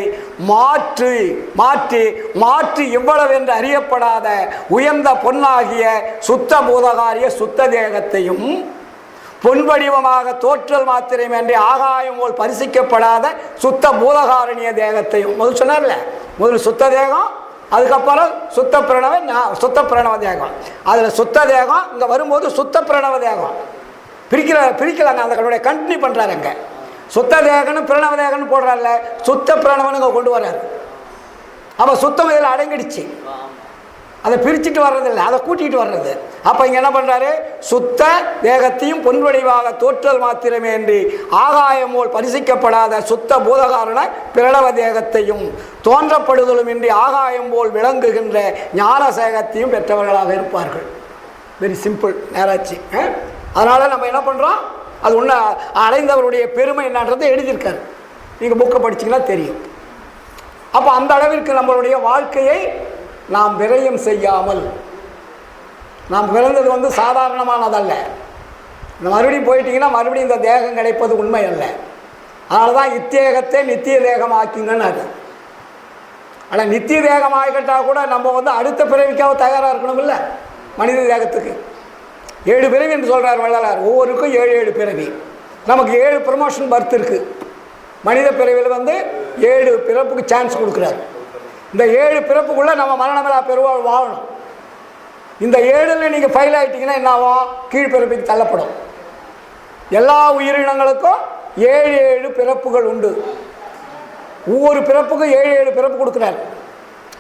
மாற்றி மாற்றி மாற்றி இவ்வளவு என்று அறியப்படாத உயர்ந்த பொன்னாகிய சுத்த பூதகாரிய சுத்த தேகத்தையும் பொன் வடிவமாக தோற்றல் மாத்திரமேன்றி ஆகாயம் போல் பரிசிக்கப்படாத சுத்த பூதகாரணிய தேகத்தையும் முதல் சொன்னார்ல, முதல் சுத்த தேகம், அதுக்கப்புறம் சுத்த பிரணவ தேகம். அதில் சுத்த தேகம் இங்கே வரும்போது சுத்த பிரணவ தேகம் பிரிக்கலாங்க. அந்த கடவுளை கண்டினியூ பண்ணுறாருங்க. சுத்த தேகன்னு பிரணவ தேகன்னு போடுறாருல, சுத்த பிரணவனு இங்கே கொண்டு வர்றாரு. அப்போ சுத்தம் இதில் அடங்கிடுச்சு, அதை பிரிச்சுட்டு வர்றதில்லை, அதை கூட்டிகிட்டு வர்றது. அப்போ இங்கே என்ன பண்ணுறாரு, சுத்த தேகத்தையும் பொன் வடிவாக தோற்றல் மாத்திரமே என்று ஆகாயம் போல் பரிசிக்கப்படாத சுத்த பூதகாரண பிரணவ தேகத்தையும் தோன்றப்படுதலும் இன்றி ஆகாயம் போல் விளங்குகின்ற ஞான சேகத்தையும் பெற்றவர்களாக இருப்பார்கள். வெரி சிம்பிள், நேராச்சு. அதனால் நம்ம என்ன பண்ணுறோம், அது ஒன்று அடைந்தவருடைய பெருமை என்னன்றதை எழுதியிருக்காரு. நீங்கள் புக்கை படிச்சிங்கன்னா தெரியும். அப்போ அந்த அளவிற்கு நம்மளுடைய வாழ்க்கையை நாம் விரயம் செய்யாமல், நாம் பிறந்தது வந்து சாதாரணமானதல்ல. இந்த மறுபடியும் போயிட்டீங்கன்னா மறுபடியும் இந்த தேகம் கிடைப்பது உண்மை அல்ல. அதனால தான் இத்தேகத்தை நித்திய தேகம் ஆக்கிங்கன்னு அது. ஆனால் நித்திய தேகம் ஆகிக்கிட்டால் கூட நம்ம வந்து அடுத்த பிறவிக்காக தயாராக இருக்கணும் இல்லை. மனித தேகத்துக்கு 7 பிறவி என்று சொல்கிறார் வள்ளலார். ஒவ்வொருக்கும் 7 பிறவி. நமக்கு 7 ப்ரமோஷன் பர்த் இருக்குது. மனித பிறவியில் வந்து 7 பிறப்புக்கு சான்ஸ் கொடுக்குறாரு. இந்த 7 பிறப்புக்குள்ளே நம்ம மரணமில்லா பெருவாழ் வாழணும். இந்த 7ல் நீங்கள் ஃபெயில் ஆகிட்டிங்கன்னா என்ன ஆகும், கீழ்பிறப்புக்கு தள்ளப்படும். எல்லா உயிரினங்களுக்கும் 7 பிறப்புகள் உண்டு. ஒவ்வொரு பிறப்புக்கும் 7 பிறப்பு கொடுக்குறாரு.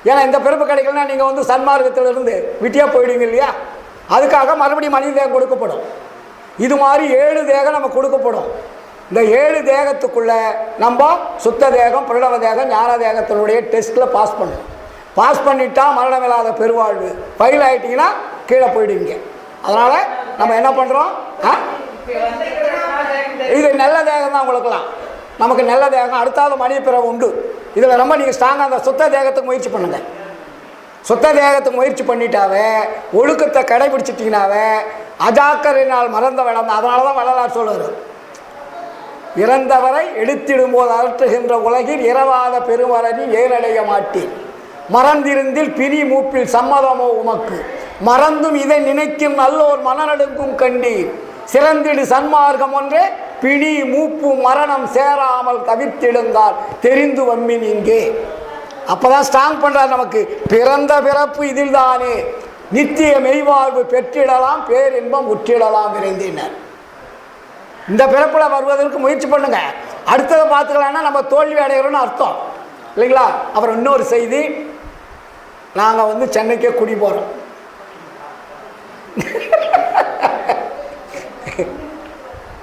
ஏன்னா இந்த பிறப்பு கிடைக்கலன்னா நீங்கள் வந்து சன்மார்க்கத்திலிருந்து விட்டியாக போயிடுவீங்க இல்லையா. அதுக்காக மறுபடியும் மனித தேகம் கொடுக்கப்படும். இது மாதிரி 7 தேகம் நம்ம கொடுக்கப்படும். இந்த 7 தேகத்துக்குள்ளே நம்ம சுத்த தேகம், பிரணவ தேகம், ஞான தேகத்தினுடைய டெஸ்ட்டில் பாஸ் பண்ணணும். பாஸ் பண்ணிட்டா மரணமில்லாத பெருவாழ்வு. ஃபெயில் ஆகிட்டிங்கன்னா கீழே போயிடுவீங்க. அதனால் நம்ம என்ன பண்ணுறோம், இது நல்ல தேகம் தான் உங்களுக்கெல்லாம். நமக்கு நல்ல தேகம், அடுத்தாவது மனித பிறவு உண்டு. இதில் ரொம்ப நீங்கள் ஸ்ட்ராங்காக அந்த சுத்த தேகத்துக்கு முயற்சி பண்ணுங்கள். சுத்த தேகத்துக்கு முயற்சி பண்ணிட்டாவே, ஒழுக்கத்தை கடைபிடிச்சிட்டிங்கனாவே அஜாக்கரினால் மறந்த விளந்த. அதனால தான் வள்ளலார் சொல்லுவார், இறந்தவரை எடுத்திடும்போது அகற்றுகின்ற உலகில் இரவாத பெருமரணி ஏறடைய மாட்டேன், மறந்திருந்தில் பிரி மூப்பில் சம்மதமோ உமக்கு, மறந்தும் இதை நினைக்கும் நல்லோர் மனநடுங்கும் கண்டீர், சிறந்திடு சன்மார்க்கம் ஒன்றே பிணி மூப்பு மரணம் சேராமல் தவிர்த்திடுந்தால் தெரிந்து வம்மின் இங்கே. அப்போ தான் ஸ்ட்ராங் பண்ணுறார் நமக்கு. பிறந்த பிறப்பு இதில் தானே நித்திய மெய்வாழ்வு பெற்றிடலாம், பேரின்பம் உற்றிடலாம் விரைந்தினர். இந்த பிறப்பில் வருவதற்கு முயற்சி பண்ணுங்க. அடுத்ததை பார்த்துக்கலான்னா நம்ம தோல்வி அடைகிறோன்னு அர்த்தம் இல்லைங்களா. அப்புறம் இன்னொரு செய்தி, நாங்கள் வந்து சென்னைக்கே குடி போகிறோம்.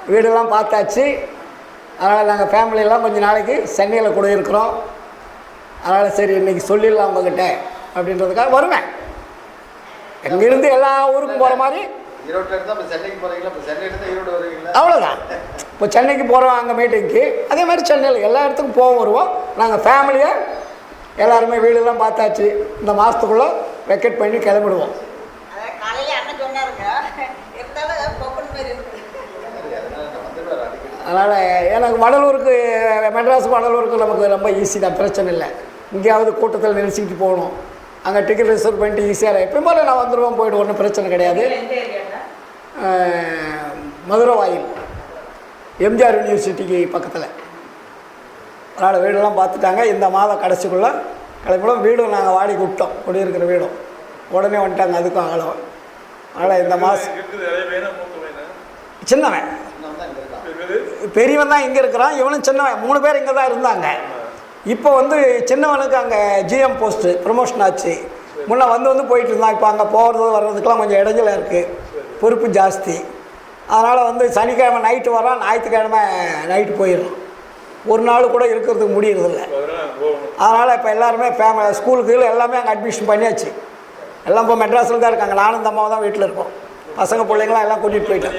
வீடெல்லாம் பார்த்தாச்சு. அதனால் நாங்கள் ஃபேமிலியெல்லாம் கொஞ்சம் நாளைக்கு சென்னையில் கூட இருக்கிறோம். அதனால் சரி இன்றைக்கி சொல்லிடலாம் உங்ககிட்ட அப்படின்றதுக்காக வருவேன். எங்கேருந்து எல்லா ஊருக்கும் போகிற மாதிரி. அவ்வளோதான். இப்போ சென்னைக்கு போகிறோம் அங்கே மீட்டிங்க்கு, அதே மாதிரி சென்னையில் எல்லா இடத்துக்கும் போக வருவோம். நாங்கள் ஃபேமிலியாக எல்லாருமே வீடெல்லாம் பார்த்தாச்சு. இந்த மாதத்துக்குள்ளே வெக்கெட் பண்ணி கிளம்பிடுவோம். அதனால் எனக்கு வடலூருக்கு, மெட்ராஸ் வடலூருக்கு நமக்கு ரொம்ப ஈஸி தான், பிரச்சனை இல்லை. இங்கேயாவது கூட்டத்தில் நிறுத்திக்கிட்டு போகணும், அங்கே டிக்கெட் ரிசர்வ் பண்ணிட்டு ஈஸியாக எப்பயும் போல நான் வந்துடுவோம், போய்ட்டு ஒன்றும் பிரச்சனை கிடையாது. மதுரை வாயில் எம்ஜிஆர் யூனிவர்சிட்டிக்கு பக்கத்தில். அதனால் வீடெல்லாம் பார்த்துட்டாங்க. இந்த மாதம் கடைசிக்குள்ளே கிளம்பிடும். வீடும் நாங்கள் வாடகை விட்டோம், குடியிருக்கிற வீடும் உடனே வந்துட்டாங்க. அதுக்கும் ஆகலம். அதனால் இந்த மாதம் சின்னவன் பெரியவன் தான் இங்கே இருக்கிறான், இவனும் சின்னவன். 3 பேர் இங்கே தான் இருந்தாங்க. இப்போ வந்து சின்னவனுக்கு அங்கே ஜிஎம் போஸ்ட்டு ப்ரமோஷன் ஆச்சு. முன்னே வந்து போயிட்டு இருந்தான். இப்போ அங்கே போகிறது வர்றதுக்கெலாம் கொஞ்சம் இடைஞ்சலாக இருக்குது, பொறுப்பு ஜாஸ்தி. அதனால் வந்து சனிக்கிழமை நைட்டு வரான், ஞாயிற்றுக்கிழமை நைட்டு போயிடலாம். ஒரு நாள் கூட இருக்கிறதுக்கு முடியறதில்ல. அதனால் இப்போ எல்லாருமே ஸ்கூலுக்கு எல்லாமே அங்கே அட்மிஷன் பண்ணியாச்சு. எல்லாம் இப்போ மெட்ராஸில் தான் இருக்காங்க. நானும் இந்த அம்மாவும் தான் வீட்டில் இருக்கோம். பசங்க பிள்ளைங்களாம் எல்லாம் கூட்டிகிட்டு போயிட்டான்.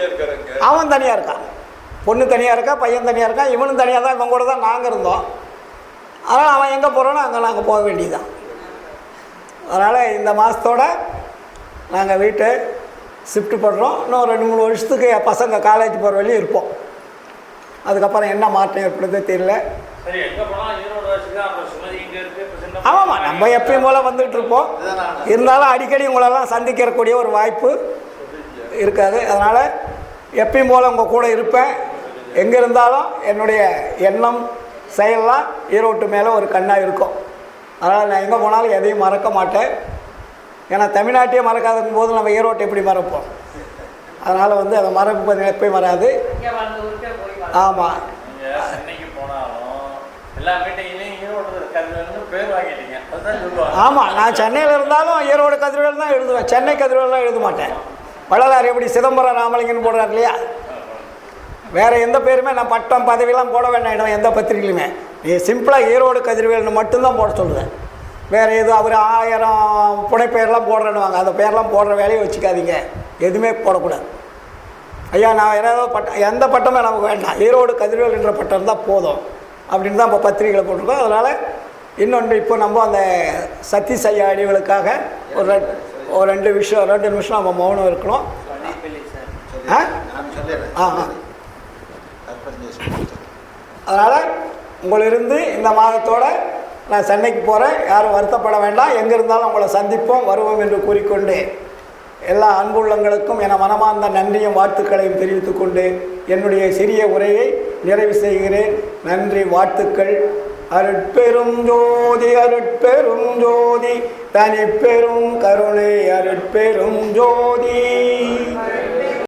அவன் தனியாக இருக்கான், பொண்ணு தனியாக இருக்கா, பையன் தனியாக இருக்கான், இவனும் தனியாக தான், இவன் கூட தான் நாங்கள் இருந்தோம். அதனால் அவன் எங்கே போகிறோன்னா அங்கே நாங்கள் போக வேண்டியதுதான். அதனால் இந்த மாதத்தோட நாங்கள் வீட்டை ஷிஃப்ட் பண்ணுறோம். இன்னும் 2-3 வருஷத்துக்கு பசங்க காலேஜ் போகிற வரையும் இருப்போம். அதுக்கப்புறம் என்ன மாற்றம் ஏற்படுதே தெரியல. ஆமாம்மா, நம்ம எப்பயும் போல் வந்துட்டு இருப்போம். இருந்தாலும் அடிக்கடி உங்களெல்லாம் சந்திக்கக்கூடிய ஒரு வாய்ப்பு இருக்காது. அதனால் எப்பயும் போல் உங்கள் கூட இருப்பேன். எங்கே இருந்தாலும் என்னுடைய எண்ணம் செயல்லாம் ஈரோட்டு மேலே ஒரு கண்ணாக இருக்கும். அதனால் நான் எங்கே போனாலும் எதையும் மறக்க மாட்டேன். ஏன்னா தமிழ்நாட்டையே மறக்காதுக்கும் போது நம்ம ஈரோட்டை எப்படி மறப்போம்? அதனால் வந்து அதை மறப்பு எப்பயும் வராது. ஆமாம், ஆமாம், நான் சென்னையில் இருந்தாலும் ஈரோடு கதிரவேல் தான் எழுதுவேன். சென்னை கதிரவேல்லாம் எழுத மாட்டேன். வள்ளலார் எப்படி சிதம்பரம் ராமலிங்கன்னு போடுறார் இல்லையா, வேறு எந்த பேருமே நான் பட்டம் பதவியெல்லாம் போட வேண்டாம் எந்த பத்திரிகையிலுமே. நீ சிம்பிளாக ஈரோடு கதிரவேல்னு மட்டும்தான் போட சொல்லுவேன். வேறு எதுவும் அவர் 1000 புனைப்பெயர்லாம் போடுறேன்னுவாங்க, அந்த பேர்லாம் போடுற வேலையை வச்சுக்காதீங்க, எதுவுமே போடக்கூடாது. ஐயா நான் ஏதாவது பட்டம், எந்த பட்டமே நமக்கு வேண்டாம், ஈரோடு கதிரவேல் என்ற பட்டம் தான் போதும் அப்படின்னு தான் இப்போ பத்திரிகையில் போட்டிருக்கோம். அதனால் இன்னொன்று இப்போ நம்ம அந்த சதீஷ் ஐயா அடிகளுக்காக ஒரு 2 நிமிஷம் நம்ம மௌனம் இருக்கணும். அதனால் உங்களிருந்து இந்த மாதத்தோடு நான் சென்னைக்கு போகிறேன். யாரும் வருத்தப்பட வேண்டாம். எங்கே இருந்தாலும் உங்களை சந்திப்போம், வருவோம் என்று கூறிக்கொண்டு எல்லா அன்புள்ளங்களுக்கும் என மனமார்ந்த நன்றியும் வாழ்த்துக்களையும் தெரிவித்துக்கொண்டு என்னுடைய சிறிய உரையை நிறைவு செய்கிறேன். நன்றி, வாழ்த்துக்கள். அருட்பெரும் ஜோதி அருட்பெரும் ஜோதி தனிப்பெரும் கருணை அருட்பெரும் ஜோதி.